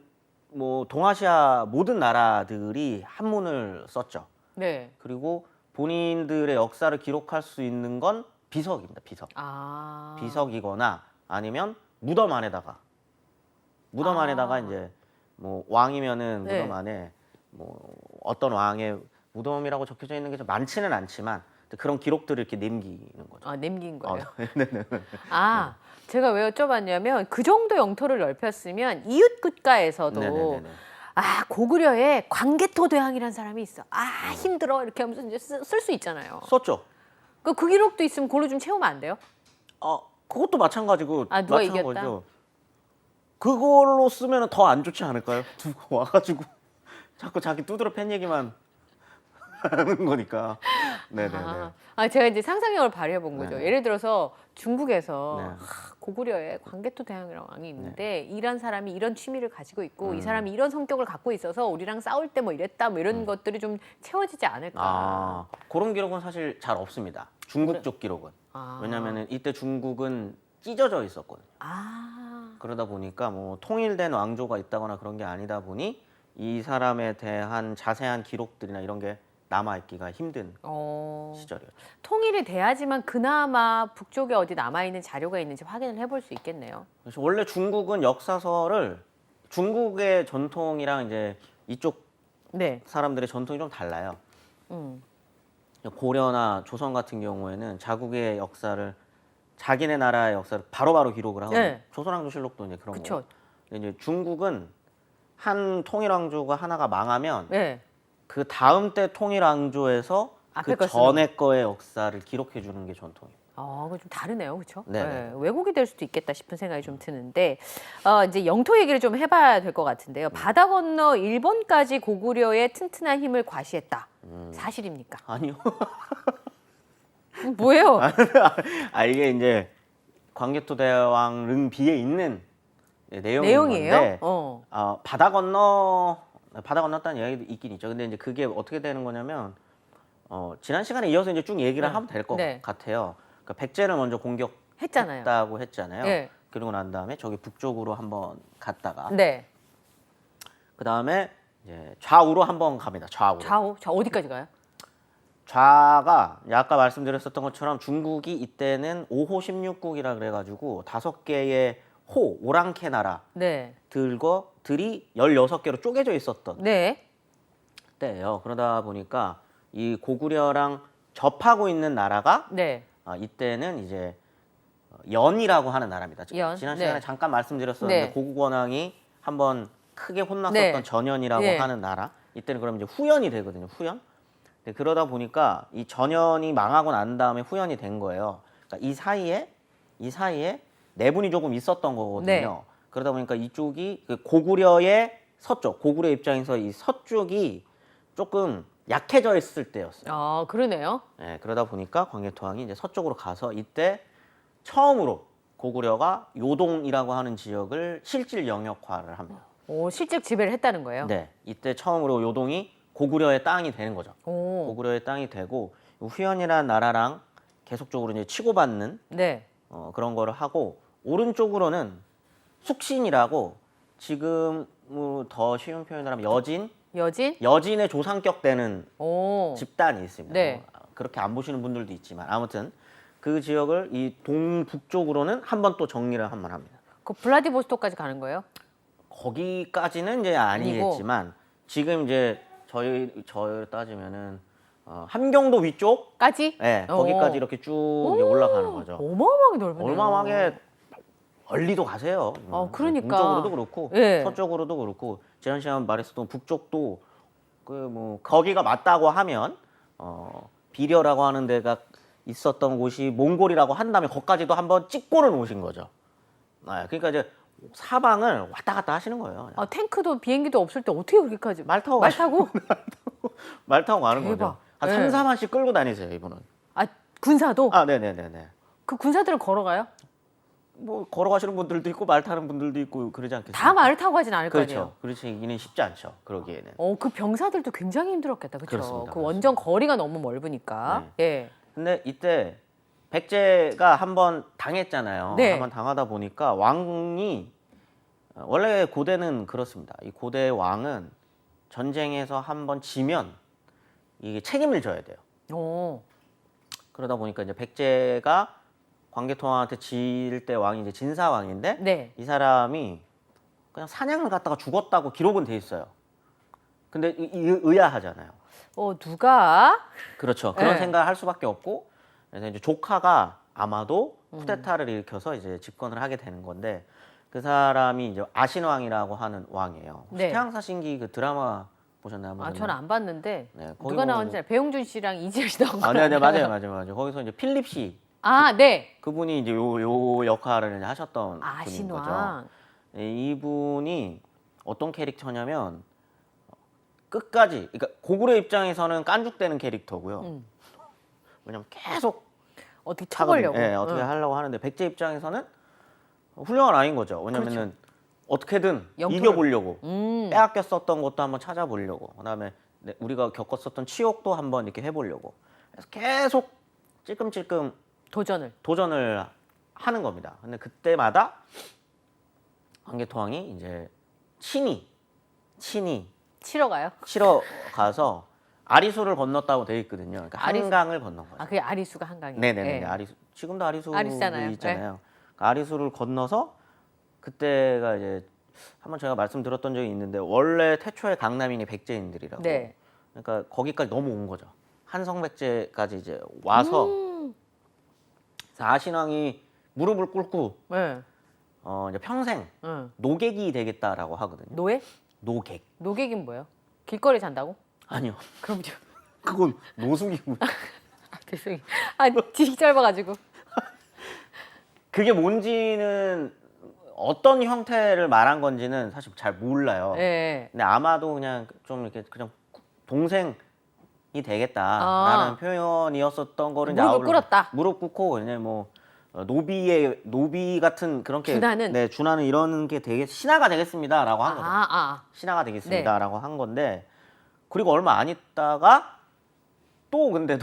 뭐 동아시아 모든 나라들이 한문을 썼죠. 네. 그리고 본인들의 역사를 기록할 수 있는 건 비석입니다. 비석. 아. 비석이거나 아니면 무덤 안에다가 아. 이제 뭐 왕이면은 네. 무덤 안에 뭐 어떤 왕의 무덤이라고 적혀져 있는 게 좀 많지는 않지만 그런 기록들을 이렇게 남기는 거죠. 아, 남긴 거예요. 네네. 아, 제가 왜 여쭤봤냐면 그 정도 영토를 넓혔으면 이웃 국가에서도 네네네. 아, 고구려에 광개토 대왕이라는 사람이 있어. 아, 힘들어. 이렇게 하면서 이제 쓸 수 있잖아요. 썼죠. 그 기록도 있으면 그걸로 좀 채우면 안 돼요? 그것도 마찬가지고 아, 누가 마찬가지죠. 이겼다? 그걸로 쓰면 더 안 좋지 않을까요? 누가 와가지고 자꾸 자기 두드러 팬 얘기만 하는 거니까. 네네네. 제가 이제 상상력을 발휘해 본 거죠. 네. 예를 들어서 중국에서 네. 고구려에 광개토 대왕이라는 왕이 있는데 이런 사람이 이런 취미를 가지고 있고 음. 이 사람이 이런 성격을 갖고 있어서 우리랑 싸울 때 뭐 이랬다 뭐 이런 것들이 좀 채워지지 않을까. 그런 기록은 사실 잘 없습니다. 중국 쪽 기록은. 왜냐면은 이때 중국은 찢어져 있었거든요. 그러다 보니까 뭐 통일된 왕조가 있다거나 그런 게 아니다 보니 이 사람에 대한 자세한 기록들이나 이런 게 남아있기가 힘든 시절이었죠. 통일이 돼야지만 그나마 북쪽에 어디 남아있는 자료가 있는지 확인을 해볼 수 있겠네요. 그래서 원래 중국은 역사서를 중국의 전통이랑 이제 이쪽 네. 사람들의 전통이 좀 달라요. 음. 고려나 조선 같은 경우에는 자국의 역사를 자기네 나라의 역사를 바로바로 기록을 하고 네. 조선왕조실록도 이제 그런 그쵸. 거. 근데 이제 중국은 한 통일왕조가 하나가 망하면 네. 그 다음 때 통일왕조에서 앞에 그 거 쓰는 전에 거의 역사를 기록해 주는 게 전통이에요. 그거 좀 다르네요, 그렇죠? 네네. 왜곡이 될 수도 있겠다 싶은 생각이 좀 드는데 이제 영토 얘기를 좀 해봐야 될 것 같은데요. 바다 건너 일본까지 고구려의 튼튼한 힘을 과시했다. 사실입니까? 아니요. 뭐예요? 이게 이제 광개토 대왕 릉비에 있는 내용인 내용이에요? 건데 바다 건넜다는 이야기도 있긴 있죠. 근데 이제 그게 어떻게 되는 거냐면 지난 시간에 이어서 이제 쭉 얘기를 하면 될 것 네. 같아요. 그러니까 백제를 먼저 했잖아요. 공격했다고 했잖아요. 네. 그리고 난 다음에 저기 북쪽으로 한번 갔다가 네. 그 다음에 이제 좌우로 한번 갑니다. 좌우로. 좌 어디까지 가요? 좌가 아까 말씀드렸었던 것처럼 중국이 이때는 5호 16국이라 그래가지고 5개의 오랑캐 네. 나라들이 16개로 쪼개져 있었던 네. 때예요. 그러다 보니까 이 고구려랑 접하고 있는 나라가 네. 이때는 이제 연이라고 하는 나라입니다. 연, 지난 네. 시간에 잠깐 말씀드렸었는데 네. 고국원왕이 한번 크게 혼났었던 네. 전연이라고 네. 하는 나라. 이때는 그럼 이제 후연이 되거든요. 후연. 네, 그러다 보니까 이 전연이 망하고 난 다음에 후연이 된 거예요. 그러니까 이 사이에 내분이 조금 있었던 거거든요. 네. 그러다 보니까 이쪽이 그 고구려의 서쪽, 고구려 입장에서 이 서쪽이 조금 약해져 있을 때였어요. 그러네요. 네, 그러다 보니까 광개토왕이 이제 서쪽으로 가서 이때 처음으로 고구려가 요동이라고 하는 지역을 실질 영역화를 합니다. 실제 지배를 했다는 거예요? 네, 이때 처음으로 요동이 고구려의 땅이 되는 거죠. 오. 고구려의 땅이 되고 후연이라는 나라랑 계속적으로 이제 치고받는 네. 그런 거를 하고 오른쪽으로는 숙신이라고 지금 더 쉬운 표현을 하면 여진 여진? 여진의 조상격 되는 오. 집단이 있습니다. 네. 그렇게 안 보시는 분들도 있지만 아무튼 그 지역을 이 동북쪽으로는 한 번 또 정리를 한 번 합니다. 그 블라디보스토크까지 가는 거예요? 거기까지는 이제 아니겠지만 지금 이제 저희 따지면은 함경도 위쪽, 까지? 네, 거기까지 이렇게 쭉 이제 올라가는 거죠. 어마어마하게 넓네요. 얼마만에 멀리도 가세요. 그러니까. 동쪽으로도 그렇고 예. 서쪽으로도 그렇고 지난 시간 말했었던 북쪽도 그 뭐 거기가 맞다고 하면 비려라고 하는 데가 있었던 곳이 몽골이라고 한다면 거기까지도 한번 찍고는 오신 거죠. 네, 그러니까 이제 사방을 왔다 갔다 하시는 거예요. 아, 탱크도 비행기도 없을 때 어떻게 그렇게까지 말 타고 말 타고? 말 타고 가는 대박. 거죠. 한 네. 3, 4만씩 끌고 다니세요, 이분은. 아, 군사도? 아, 네네네네. 그 군사들은 걸어가요? 뭐 걸어가시는 분들도 있고 말 타는 분들도 있고 그러지 않겠습니까? 다 말을 타고 가진 않을 거 그렇죠. 아니에요? 그렇지는 쉽지 않죠. 그러기에는. 그 병사들도 굉장히 힘들었겠다, 그렇죠? 그렇습니다. 그 원정 거리가 너무 멀으니까. 예. 근데 이때 백제가 한번 당했잖아요. 네. 한번 당하다 보니까 왕이 원래 고대는 그렇습니다. 이 고대 왕은 전쟁에서 한번 지면 이게 책임을 져야 돼요. 오. 그러다 보니까 이제 백제가 광개토왕한테 질 때 왕이 이제 진사왕인데 네. 이 사람이 그냥 사냥을 갔다가 죽었다고 기록은 돼 있어요. 근데 의아하잖아요. 누가? 그렇죠. 그런 네. 생각을 할 수밖에 없고 그래서 이제 조카가 아마도 쿠데타를 일으켜서 이제 집권을 하게 되는 건데 그 사람이 이제 아신왕이라고 하는 왕이에요. 혹시 네. 태양사신기 그 드라마 보셨나요? 아, 저는 안 봤는데. 네, 거기 누가 보면- 나왔는지 알아요? 배용준 씨랑 이지혜 씨 나온 거. 아, 네, 맞아요. 거기서 이제 필립 씨 아, 네. 그분이 이제 요 역할을 이제 하셨던 분인 거죠. 아신왕. 네, 이분이 어떤 캐릭터냐면 끝까지, 그러니까 고구려 입장에서는 깐죽대는 캐릭터고요. 왜냐면 계속 어떻게 차거든요. 쳐보려고. 네, 어떻게 하려고 하는데 백제 입장에서는 훌륭한 아이인 거죠. 왜냐면은 어떻게든 영토를- 이겨보려고 음. 빼앗겼었던 것도 한번 찾아보려고 그다음에 우리가 겪었었던 치욕도 한번 이렇게 해보려고 그래서 계속 찔끔찔끔 도전을 하는 겁니다. 근데 그때마다 광개토왕이 이제 친히 치러 가요? 치러 가서 아리수를 건넜다고 돼 있거든요. 그러니까 한강을 건넌 거죠. 아, 그게 아리수가 한강이에요. 네네네. 예. 아리수 지금도 아리수 아리수잖아요. 있잖아요. 그러니까 아리수를 건너서 그때가 이제 한번 제가 말씀드렸던 적이 있는데 원래 태초의 강남인이 백제인들이라고. 네. 그러니까 거기까지 넘어온 거죠. 한성백제까지 이제 와서 그래서 아신왕이 무릎을 꿇고 네. 이제 평생 응. 노객이 되겠다라고 하거든요. 노예? 노객. 노객인 뭐예요? 길거리 잔다고? 아니요. 그럼 좀. 그건 노숙이고. 아, 죄송해요. 아, 지식 짧아가지고. 그게 뭔지는 어떤 형태를 말한 건지는 사실 잘 몰라요. 예. 근데 아마도 그냥 좀 이렇게 그냥 동생이 되겠다라는 표현이었었던 거를 이제 무릎을 꿇었다. 무릎 꿇고 그냥 뭐 노비 같은 그런 게 준하는? 준하는 이런 게 되게 신하가 되겠습니다라고 한 거죠. 신하가 네. 되겠습니다라고 한 건데 그리고 얼마 안 있다가 또 근데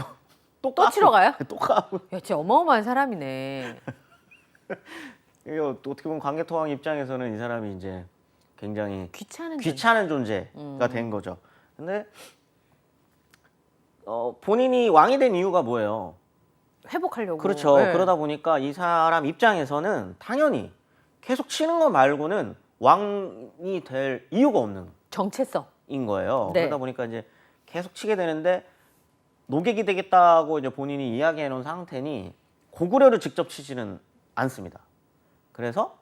또 치러 가요? 또 가고 야, 진짜 어마어마한 사람이네. 이게 어떻게 보면 광개토왕 입장에서는 이 사람이 이제 굉장히 귀찮은 존재가 된 거죠. 근데 본인이 왕이 된 이유가 뭐예요? 회복하려고. 그렇죠. 네. 그러다 보니까 이 사람 입장에서는 당연히 계속 치는 거 말고는 왕이 될 이유가 없는 정체성. 인 거예요. 네. 그러다 보니까 이제 계속 치게 되는데 노객이 되겠다고 이제 본인이 이야기해 놓은 상태니 고구려를 직접 치지는 않습니다. 그래서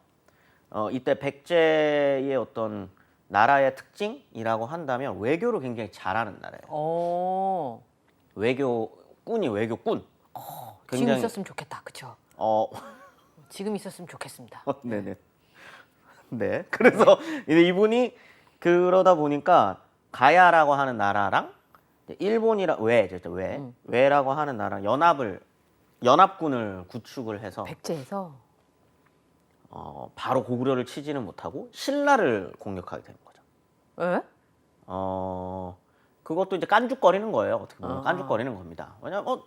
이때 백제의 어떤 나라의 특징이라고 한다면 외교를 굉장히 잘하는 나라예요. 외교꾼. 지금 있었으면 좋겠다. 그렇죠? 지금 있었으면 좋겠습니다. 네네. 네. 그래서 이제 이분이 그러다 보니까 가야라고 하는 나라랑 외라고 하는 나라랑 연합군을 구축을 해서 백제에서 바로 고구려를 치지는 못하고 신라를 공격하게 되는 거죠. 에? 그것도 이제 깐죽거리는 거예요. 어떻게 보면 깐죽거리는 겁니다. 왜냐면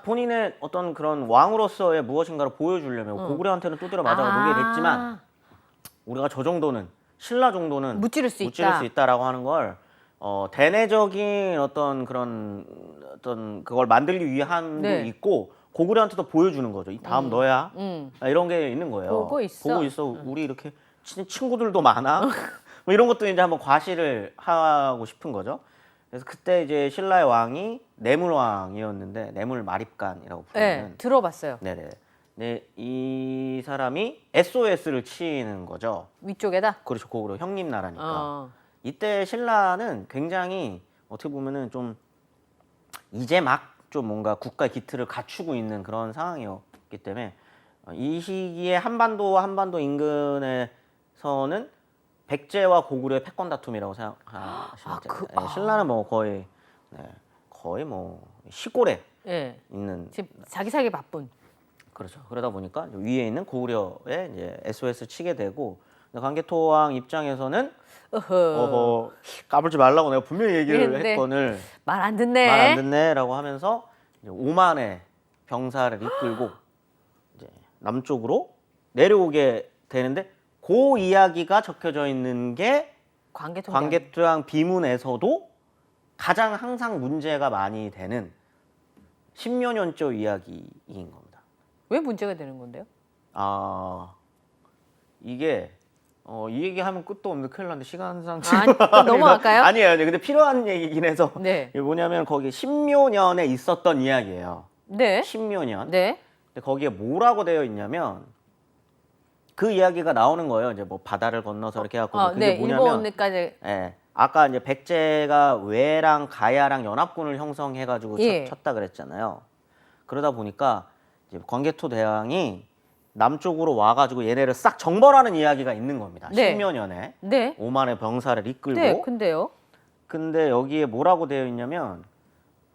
본인의 어떤 그런 왕으로서의 무엇인가를 보여주려면 고구려한테는 두드려 맞아가 노게 됐지만 우리가 저 정도는 신라 정도는 무찌를 수 있다. 있다라고 하는 걸 대내적인 어떤 그런 어떤 그걸 만들기 위함도 네. 있고 고구려한테도 보여주는 거죠. 이 다음 너야. 이런 게 있는 거예요. 보고 있어. 우리 이렇게 친구들도 많아. 뭐 이런 것도 이제 한번 과시를 하고 싶은 거죠. 그래서 그때 이제 신라의 왕이 내물왕이었는데 내물 마립간이라고 부르는. 네, 들어봤어요. 네네. 네, 이 사람이 SOS를 치는 거죠. 위쪽에다. 그렇죠. 고구려 형님 나라니까. 어. 이때 신라는 굉장히 어떻게 보면은 좀 이제 막 좀 뭔가 국가 기틀을 갖추고 있는 그런 상황이었기 때문에 이 시기에 한반도 인근에서는 백제와 고구려의 패권 다툼이라고 생각하시면 돼요. 네, 신라는 뭐 거의 뭐 시골에 네. 있는 지금 자기 살기 바쁜. 그렇죠. 그러다 보니까 위에 있는 고구려에 이제 SOS 치게 되고 광개토왕 입장에서는 어허. 까불지 말라고 내가 분명히 얘기를 네. 했거늘 말 안 듣네. 말 안 듣네라고 하면서 이제 5만의 병사를 이끌고 이제 남쪽으로 내려오게 되는데 그 이야기가 적혀져 있는 게 광개토왕 비문에서도 가장 항상 문제가 많이 되는 십묘년조 이야기인 겁니다. 왜 문제가 되는 건데요? 이게 이 얘기하면 끝도 없는데 큰일 났는데 시간상 그럼 넘어갈까요? 아니에요. 근데 필요한 얘기긴 해서 네. 이게 뭐냐면 거기 십묘년에 있었던 이야기예요. 네. 십묘년. 네. 근데 거기에 뭐라고 되어 있냐면 그 이야기가 나오는 거예요. 이제 뭐 바다를 건너서 이렇게 해갖고 그게 네. 뭐냐면 일본까지. 예. 아까 이제 백제가 외랑 가야랑 연합군을 형성해가지고 예. 쳤다 그랬잖아요. 그러다 보니까 이제 광개토 대왕이 남쪽으로 와가지고 얘네를 싹 정벌하는 이야기가 있는 겁니다. 네. 십묘년에 네. 5만의 병사를 이끌고. 네. 근데요. 근데 여기에 뭐라고 되어 있냐면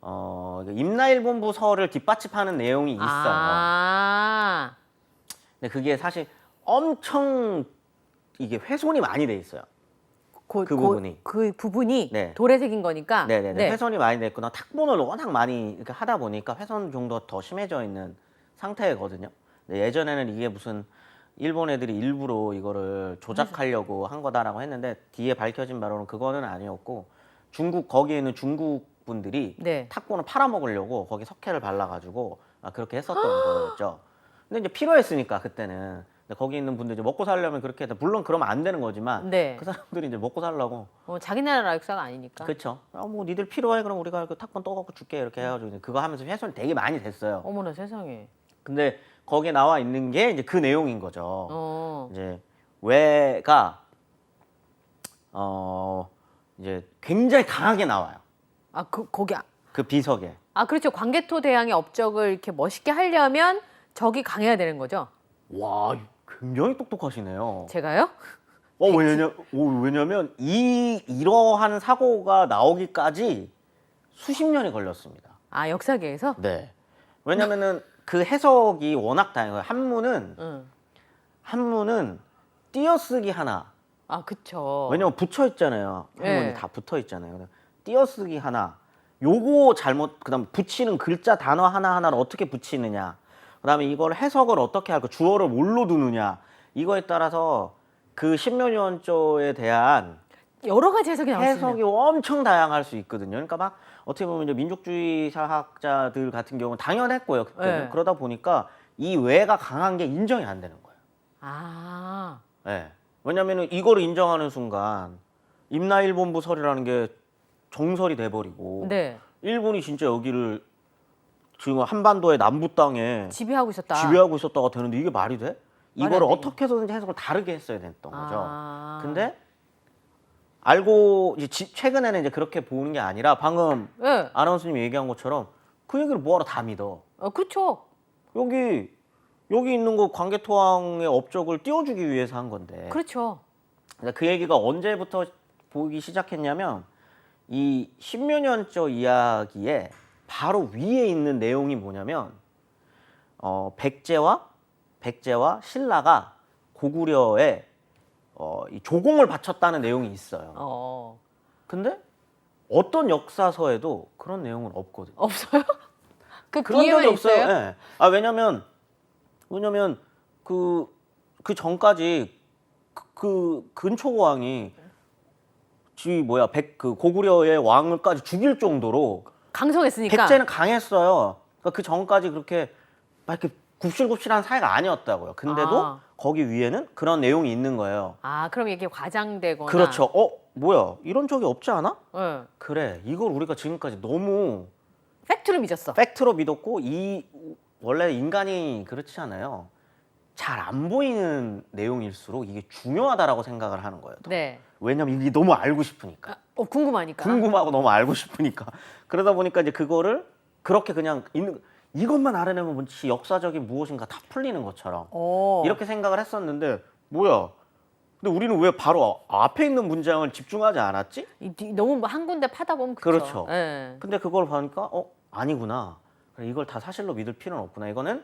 임나일본부서를 뒷받침하는 내용이 있어요. 아. 근데 그게 사실 엄청 이게 훼손이 많이 돼 있어요. 그 부분이. 그 부분이 네. 돌에 새긴 거니까. 네네네. 네. 훼손이 많이 됐구나. 탁본을 워낙 많이 이렇게 하다 보니까 훼손 정도가 더 심해져 있는 상태거든요. 근데 예전에는 이게 무슨 일본 애들이 일부러 이거를 조작하려고 한 거다라고 했는데 뒤에 밝혀진 바로는 그거는 아니었고 거기에 있는 중국 분들이 네. 탁본을 팔아먹으려고 거기 석회를 발라가지고 그렇게 했었던 거였죠. 근데 이제 필요했으니까 그때는. 근데 거기 있는 분들 이제 먹고 살려면 그렇게 해서 물론 그러면 안 되는 거지만 네. 그 사람들이 이제 먹고 살려고 자기 나라 역사가 아니니까. 그렇죠. 뭐 니들 필요해 그럼 우리가 그 탁본 떠갖고 줄게 이렇게 해가지고 이제 그거 하면서 훼손이 되게 많이 됐어요. 어머나 세상에. 근데 거기에 나와 있는 게 이제 그 내용인 거죠. 이제 왜가 이제 굉장히 강하게 나와요. 거기. 그 비석에. 그렇죠. 광개토 대왕의 업적을 이렇게 멋있게 하려면 적이 강해야 되는 거죠. 와, 굉장히 똑똑하시네요. 제가요? 왜냐면 이러한 사고가 나오기까지 수십 년이 걸렸습니다. 역사계에서? 네. 왜냐면은 그 해석이 워낙 다양해요. 한문은 띄어쓰기 하나. 그쵸. 왜냐면 붙여 있잖아요. 한문이 네. 다 붙어 있잖아요. 띄어쓰기 하나. 요거 잘못 그다음 붙이는 글자 단어 하나하나를 어떻게 붙이느냐. 그다음에 이걸 해석을 어떻게 할까? 주어를 뭘로 두느냐. 이거에 따라서 그 십묘년조에 대한 여러 가지 해석이 나올 수 해석이 있네요. 엄청 다양할 수 있거든요. 그러니까 막 어떻게 보면 이제 민족주의 사학자들 같은 경우는 당연했고요. 그때는. 네. 그러다 보니까 이 외가 강한 게 인정이 안 되는 거예요. 네. 왜냐면은 이거를 인정하는 순간 임나일본부설이라는 게 정설이 돼버리고 네. 일본이 진짜 여기를 지금 한반도의 남부 땅에 지배하고 있었다. 지배하고 있었다가 되는데 이게 말이 돼? 이거를 안 되죠. 어떻게 해서든지 해석을 다르게 했어야 됐던 거죠. 근데 이제 최근에는 이제 그렇게 보는 게 아니라 방금 네. 아나운서님이 얘기한 것처럼 그 얘기를 뭐하러 다 믿어? 그렇죠. 여기 있는 거 광개토왕의 업적을 띄워주기 위해서 한 건데. 그렇죠. 그 얘기가 언제부터 보이기 시작했냐면 이 십묘년조 이야기에 바로 위에 있는 내용이 뭐냐면 백제와 신라가 고구려에 이 조공을 바쳤다는 내용이 있어요. 근데 어떤 역사서에도 그런 내용은 없거든요. 없어요? 그런 적이 비유는 없어요. 있어요? 네. 왜냐면 그 전까지 그 근초고왕이 그 고구려의 왕을까지 죽일 정도로 강성했으니까. 백제는 강했어요. 그러니까 그 전까지 그렇게 막 이렇게 굽실굽실한 사이가 아니었다고요. 근데도 아. 거기 위에는 그런 내용이 있는 거예요. 아, 그럼 이게 과장되거나. 그렇죠. 뭐야 이런 적이 없지 않아? 네. 그래 이걸 우리가 지금까지 너무 팩트를 믿었어. 팩트로 믿었고 원래 인간이 그렇지 않아요. 잘 안 보이는 내용일수록 이게 중요하다라고 생각을 하는 거예요. 더. 네. 왜냐면 이게 너무 알고 싶으니까. 궁금하니까. 궁금하고 너무 알고 싶으니까. 그러다 보니까 이제 그거를 그렇게 그냥 이것만 알아내면 뭔지 역사적인 무엇인가 다 풀리는 것처럼 오. 이렇게 생각을 했었는데 뭐야? 근데 우리는 왜 바로 앞에 있는 문장을 집중하지 않았지? 너무 한 군데 파다 보면 그렇죠. 네. 근데 그걸 보니까 아니구나. 그래, 이걸 다 사실로 믿을 필요는 없구나. 이거는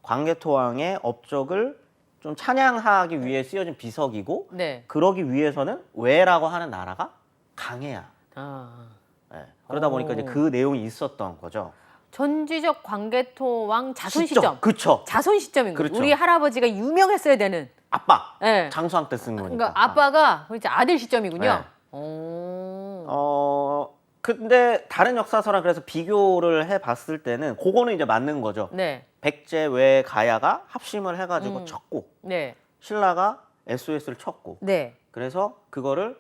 광개토왕의 업적을 좀 찬양하기 위해 쓰여진 비석이고 네. 그러기 위해서는 왜라고 하는 나라가 강해야. 아. 네. 그러다 보니까 이제 그 내용이 있었던 거죠. 전지적 광개토왕 자손 시점. 그쵸. 자손 시점인 거죠. 그렇죠. 우리 할아버지가 유명했어야 되는. 아빠. 네. 장수왕 때 쓴 거니까. 그러니까 아빠가 이제 아들 시점이군요. 네. 오. 근데 다른 역사서랑 그래서 비교를 해봤을 때는 그거는 이제 맞는 거죠. 네. 백제 외 가야가 합심을 해가지고 쳤고 네. 신라가 SOS를 쳤고 네. 그래서 그거를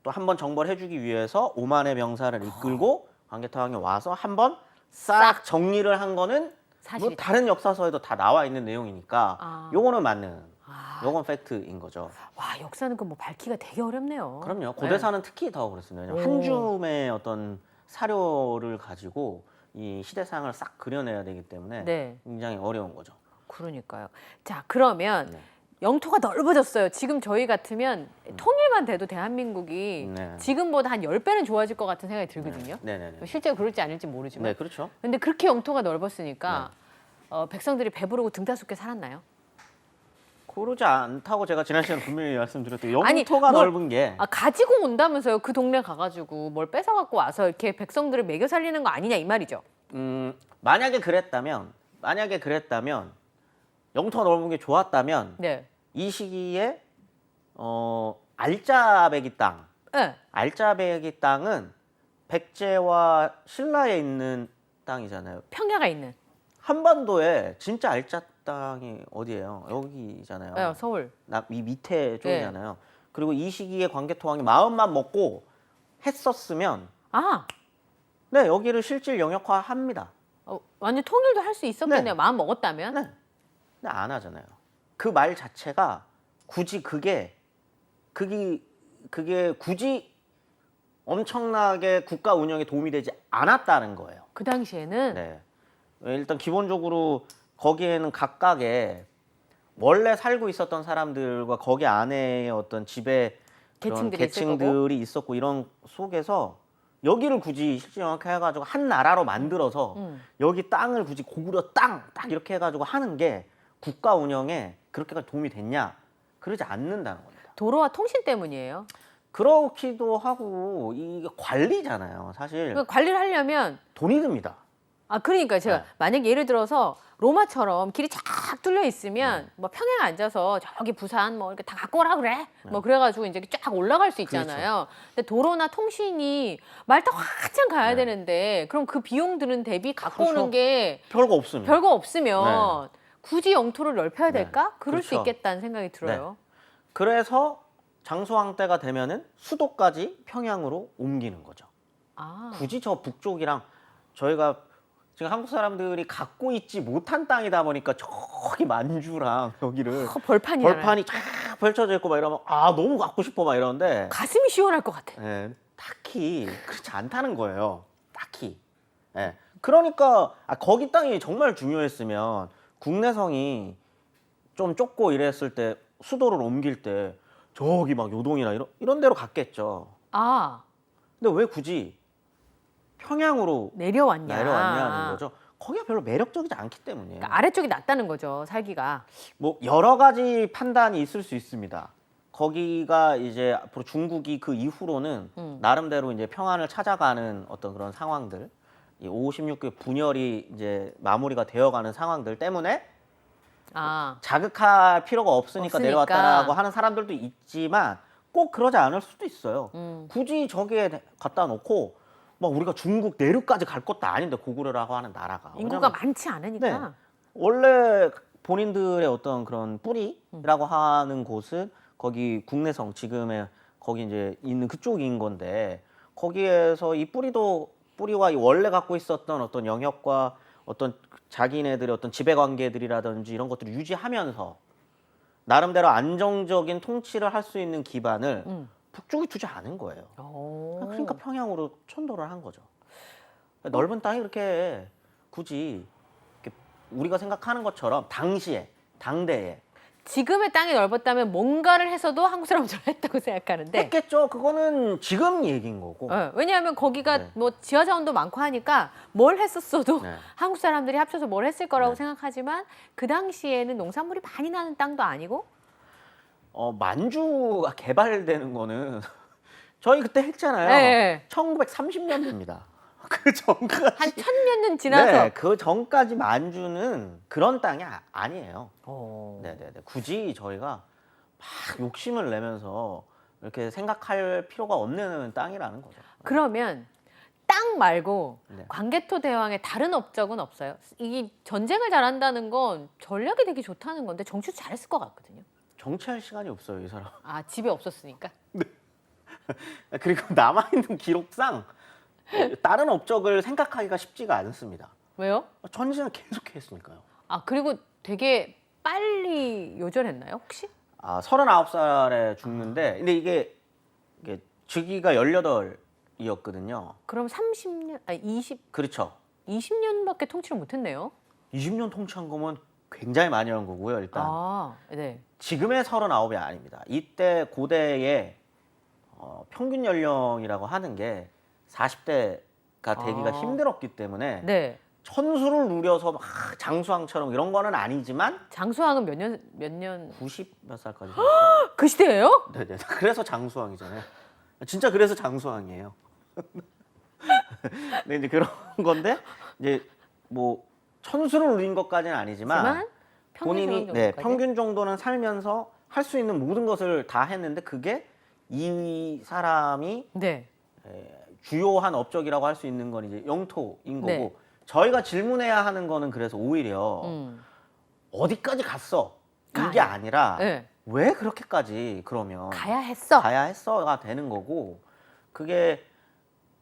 또 한 번 정벌 해주기 위해서 5만의 병사를 이끌고 광개토왕이 와서 한 번 싹 정리를 한 거는 뭐 사실이다. 다른 역사서에도 다 나와 있는 내용이니까 아. 요거는 맞는 아. 요건 팩트인 거죠. 와, 역사는 그 뭐 밝기가 되게 어렵네요. 그럼요. 고대사는 특히 더 그렇습니다. 왜냐면 오. 한 줌의 어떤 사료를 가지고 이 시대상을 싹 그려내야 되기 때문에 네. 굉장히 어려운 거죠. 그러니까요. 자, 그러면 네. 영토가 넓어졌어요. 지금 저희 같으면 통일만 돼도 대한민국이 네. 지금보다 한 10배는 좋아질 것 같은 생각이 들거든요. 네네네. 실제로 그럴지 아닐지 모르지만. 네, 그렇죠. 근데 그렇게 영토가 넓었으니까 백성들이 배부르고 등다숙게 살았나요? 그러지 않다고 제가 지난 시간에 분명히 말씀드렸고 아니, 영토가 뭘- 넓은 게 아, 가지고 온다면서요. 그 동네 가가지고 뭘 뺏어갖고 와서 이렇게 백성들을 먹여 살리는 거 아니냐 이 말이죠. 만약에 그랬다면 영토가 넓은 게 좋았다면 네. 이 시기에 알짜배기 땅 네. 알짜배기 땅은 백제와 신라에 있는 땅이잖아요. 평야가 있는 한반도에 진짜 알짜 땅이 어디예요? 여기잖아요. 네, 서울. 이 밑에 쪽이잖아요. 그리고 이 시기에 광개토왕이 마음만 먹고 했었으면 아, 네 여기를 실질 영역화합니다. 완전 통일도 할 수 있었겠네요. 네. 마음 먹었다면. 네. 근데 안 하잖아요. 그 말 자체가 굳이 그게 굳이 엄청나게 국가 운영에 도움이 되지 않았다는 거예요. 그 당시에는 네. 일단 기본적으로 거기에는 각각의 원래 살고 있었던 사람들과 거기 안에 어떤 지배 그런 계층들이 있을 거고. 계층들이 있었고 이런 속에서 여기를 굳이 실질영역화 해가지고 한 나라로 만들어서 여기 땅을 굳이 고구려 땅 딱 이렇게 해가지고 하는 게 국가 운영에 그렇게까지 도움이 됐냐? 그러지 않는다는 겁니다. 도로와 통신 때문이에요. 그렇기도 하고 이게 관리잖아요. 사실 그러니까 관리를 하려면 돈이 듭니다. 그러니까 제가 네. 만약에 예를 들어서 로마처럼 길이 쫙 뚫려 있으면 뭐 평양에 앉아서 저기 부산 뭐 이렇게 다 갖고 오라 그래 뭐 그래가지고 이제 쫙 올라갈 수 있잖아요. 근데 도로나 통신이 말 타고 한참 가야 되는데 그럼 그 비용들은 대비 갖고 그렇죠. 오는 게 별거 없습니다. 별거 없으면 굳이 영토를 넓혀야 될까? 그럴 수 그렇죠. 있겠다는 생각이 들어요. 그래서 장수왕 때가 되면은 수도까지 평양으로 옮기는 거죠. 아, 굳이 저 북쪽이랑 저희가 지금 한국 사람들이 갖고 있지 못한 땅이다 보니까 저기 만주랑 여기를 벌판이잖아요. 벌판이 쫙 펼쳐져 있고 막 이러면 너무 갖고 싶어 막 이러는데 가슴이 시원할 것 같아. 딱히 그렇지 않다는 거예요. 딱히. 그러니까 거기 땅이 정말 중요했으면 국내성이 좀 좁고 이랬을 때 수도를 옮길 때 저기 막 요동이나 이런 데로 갔겠죠. 아, 근데 왜 굳이 평양으로 내려왔냐는 거죠. 거기가 별로 매력적이지 않기 때문이에요. 그러니까 아래쪽이 낫다는 거죠, 살기가. 뭐 여러 가지 판단이 있을 수 있습니다. 거기가 이제 앞으로 중국이 그 이후로는 나름대로 이제 평안을 찾아가는 어떤 그런 상황들, 이 5, 16개 분열이 이제 마무리가 되어가는 상황들 때문에 아, 자극할 필요가 없으니까 없으니까. 내려왔다라고 하는 사람들도 있지만 꼭 그러지 않을 수도 있어요. 음. 굳이 저기에 갖다 놓고 막 우리가 중국 내륙까지 갈 것도 아닌데 고구려라고 하는 나라가 인구가 왜냐면 많지 않으니까. 원래 본인들의 어떤 그런 뿌리라고 하는 곳은 거기 국내성 지금의 거기 이제 있는 그쪽인 건데 거기에서 이 뿌리와 이 원래 갖고 있었던 어떤 영역과 어떤 자기네들의 어떤 지배 관계들이라든지 이런 것들을 유지하면서 나름대로 안정적인 통치를 할 수 있는 기반을 북쪽이 두지 않은 거예요. 오. 그러니까 평양으로 천도를 한 거죠. 넓은 땅이 그렇게 굳이 이렇게 우리가 생각하는 것처럼 당대에 지금의 땅이 넓었다면 뭔가를 해서도 한국 사람은 잘했다고 생각하는데. 했겠죠. 그거는 지금 얘기인 거고. 왜냐하면 거기가 네. 뭐 지하 자원도 많고 하니까 뭘 했었어도 네. 한국 사람들이 합쳐서 뭘 했을 거라고 네. 생각하지만 그 당시에는 농산물이 많이 나는 땅도 아니고. 만주가 개발되는 거는 저희 그때 했잖아요. 네. 1930년대입니다. 그 전까지 한 1000년 지나서. 네, 그 전까지 만주는 그런 땅이 아니에요. 어. 네네네. 굳이 저희가 막 욕심을 내면서 이렇게 생각할 필요가 없는 땅이라는 거죠. 그러면 땅 말고 네. 광개토 대왕의 다른 업적은 없어요? 이 전쟁을 잘한다는 건 전략이 되게 좋다는 건데 정치도 잘했을 것 같거든요. 정치할 시간이 없어요, 이 사람. 아, 집에 없었으니까. 그리고 남아있는 기록상 다른 업적을 생각하기가 쉽지가 않습니다. 왜요? 전쟁을 계속 했으니까요. 아, 그리고 되게 빨리 요절했나요, 혹시? 39살에 죽는데, 근데 이게 즉위가 18이었거든요. 그럼 30년, 아니 20년밖에 통치를 못했네요. 20년 통치한 거면 굉장히 많이 한 거고요, 일단. 아, 네. 지금의 39이 아닙니다. 이때 고대의 평균 연령이라고 하는 게 40대가 되기가 아. 힘들었기 때문에 네. 천수를 누려서 막 장수왕처럼 이런 거는 아니지만 장수왕은 몇 년? 90 몇 살까지. 그 시대예요? 네네. 그래서 장수왕이잖아요. 진짜 그래서 장수왕이에요. 근데 이제 그런 건데 이제 뭐 천수를 누린 것까지는 아니지만 본인이 평균 정도는 살면서 할 수 있는 모든 것을 다 했는데 그게 이 사람이 네. 주요한 업적이라고 할 수 있는 건 이제 영토인 거고 네. 저희가 질문해야 하는 거는 그래서 오히려 어디까지 갔어? 이게 아니라 네. 왜 그렇게까지 그러면 가야 했어. 가야 했어가 되는 거고 그게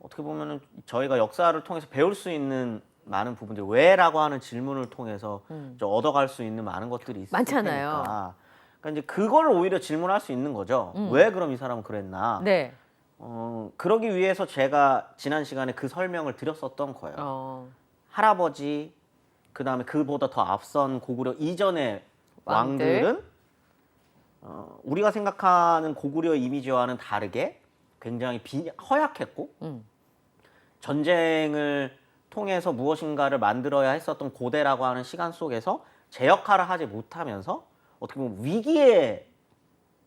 어떻게 보면은 저희가 역사를 통해서 배울 수 있는 많은 부분들 왜라고 하는 질문을 통해서 좀 얻어갈 수 있는 많은 것들이 있을 많잖아요. 테니까 그러니까 이제 그걸 오히려 질문할 수 있는 거죠. 왜 그럼 이 사람은 그랬나? 네. 그러기 위해서 제가 지난 시간에 그 설명을 드렸었던 거예요. 할아버지 그다음에 그보다 더 앞선 고구려 이전의 왕들은 우리가 생각하는 고구려 이미지와는 다르게 굉장히 허약했고 전쟁을 통해서 무엇인가를 만들어야 했었던 고대라고 하는 시간 속에서 제 역할을 하지 못하면서 어떻게 보면 위기의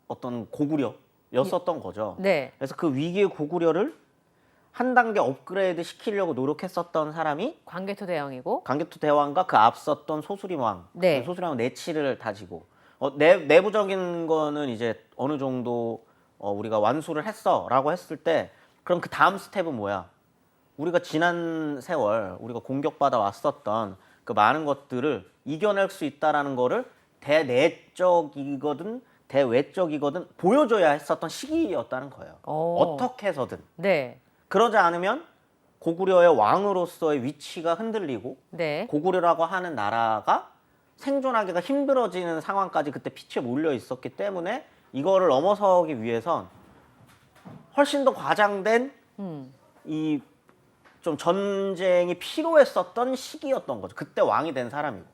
어떤 고구려였었던 거죠. 네. 그래서 그 위기의 고구려를 한 단계 업그레이드 시키려고 노력했었던 사람이 광개토 대왕이고. 광개토 대왕과 그 앞섰던 소수림 왕. 네. 소수림 왕 내치를 다지고 내부적인 거는 이제 어느 정도 우리가 완수를 했어라고 했을 때 그럼 그 다음 스텝은 뭐야? 우리가 지난 세월 우리가 공격받아 왔었던 그 많은 것들을 이겨낼 수 있다라는 거를 대내적이거든 대외적이거든 보여줘야 했었던 시기였다는 거예요. 어떻게 해서든. 네. 그러지 않으면 고구려의 왕으로서의 위치가 흔들리고 네. 고구려라고 하는 나라가 생존하기가 힘들어지는 상황까지 그때 피치에 몰려 있었기 때문에 이거를 넘어서기 위해선 훨씬 더 과장된 이 좀 전쟁이 필요했었던 시기였던 거죠. 그때 왕이 된 사람이고.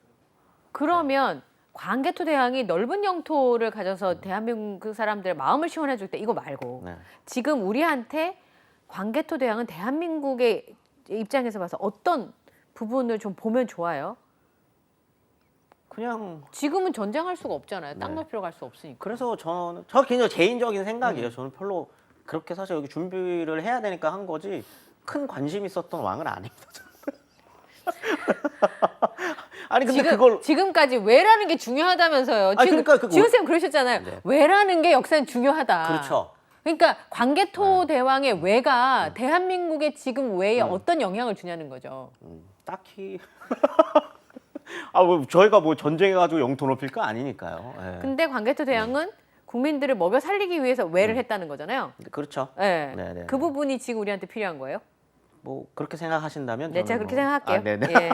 그러면 광개토 대왕이 넓은 영토를 가져서 대한민국 사람들의 마음을 시원해 줄 때 이거 말고 네. 지금 우리한테 광개토 대왕은 대한민국의 입장에서 봐서 어떤 부분을 좀 보면 좋아요? 그냥 지금은 전쟁할 수가 없잖아요. 땅 네. 넓히러 갈 수 없으니까. 그래서 저는 저 굉장히 개인적인 생각이에요. 저는 별로 그렇게 사실 여기 준비를 해야 되니까 한 거지 큰 관심 있었던 왕은 아닙니다. 아니 근데 그걸 지금까지 왜라는 게 중요하다면서요. 아니, 그러니까 그거- 지금 쌤 그러셨잖아요. 네. 왜라는 게 역사는 중요하다. 그렇죠. 그러니까 광개토 대왕의 왜가 대한민국의 지금 왜에 어떤 영향을 주냐는 거죠. 딱히 뭐 저희가 뭐 전쟁해가지고 영토 높일 거 아니니까요. 예. 근데 광개토 대왕은 국민들을 먹여 살리기 위해서 왜를 했다는 거잖아요. 그렇죠. 네. 네네. 그 부분이 지금 우리한테 필요한 거예요. 뭐 그렇게 생각하신다면 네, 저는 제가 그렇게 뭐- 생각할게요. 아, 네네. 예.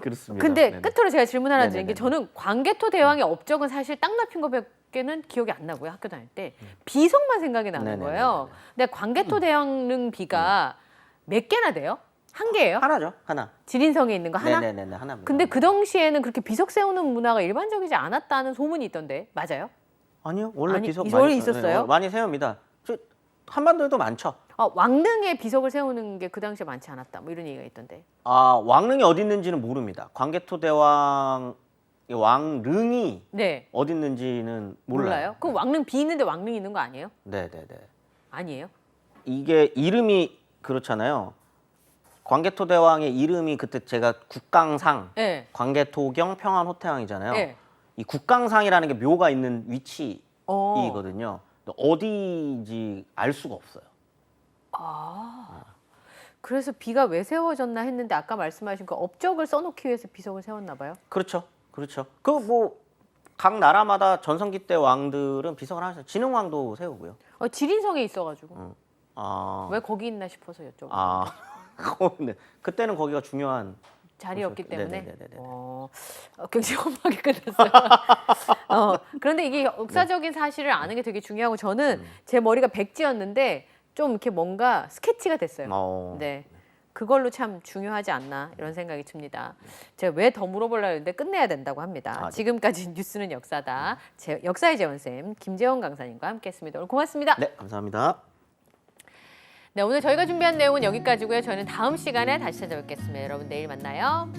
그렇습니다. 근데 네네. 끝으로 제가 질문 하나 드린 게 네네네. 저는 광개토 대왕의 업적은 사실 땅 납힌 것밖에는 기억이 안 나고요. 학교 다닐 때 비석만 생각이 나는 네네네네. 거예요. 근데 광개토 대왕릉 비가 몇 개나 돼요? 한 개예요? 하나죠. 하나. 지린성에 있는 거 하나? 네네네. 하나입니다. 근데 그 당시에는 그렇게 비석 세우는 문화가 일반적이지 않았다는 소문이 있던데 맞아요? 아니요. 원래 아니, 비석 원래 많이 있었어요? 네, 많이 세웁니다. 저 한반도에도 많죠. 왕릉에 비석을 세우는 게 그 당시에 많지 않았다. 뭐 이런 얘기가 있던데. 아 왕릉이 어디 있는지는 모릅니다. 광개토 대왕 왕릉이 네. 어디 있는지는 몰라요. 몰라요? 그럼 왕릉 비 있는데 왕릉 있는 거 아니에요? 네네네. 아니에요? 이게 이름이 그렇잖아요. 광개토 대왕의 이름이 그때 제가 국강상, 네. 광개토경 평안호태왕이잖아요. 네. 이 국강상이라는 게 묘가 있는 어. 위치이거든요. 근데 어디인지 알 수가 없어요. 그래서 비가 왜 세워졌나 했는데 아까 말씀하신 그 업적을 써놓기 위해서 비석을 세웠나 봐요. 그렇죠, 그렇죠. 그 뭐 각 나라마다 전성기 때 왕들은 비석을 하셨어요. 진흥왕도 세우고요. 지린성에 있어가지고 아, 왜 거기 있나 싶어서 여쭤봤어요. 아, 네. 그때는 거기가 중요한 자리였기 그렇죠. 때문에. 네네네네. 굉장히 험하게 끝났어요. 그런데 이게 역사적인 사실을 아는 게 되게 중요하고 저는 제 머리가 백지였는데 좀 이렇게 뭔가 스케치가 됐어요. 네. 그걸로 참 중요하지 않나 이런 생각이 듭니다. 제가 왜 더 물어보려고 했는데 끝내야 된다고 합니다. 아, 네. 지금까지 뉴스는 역사다. 역사의 재원쌤 김재원 강사님과 함께했습니다. 오늘 고맙습니다. 네, 감사합니다. 네, 오늘 저희가 준비한 내용은 여기까지고요. 저는 다음 시간에 다시 찾아뵙겠습니다. 여러분 내일 만나요.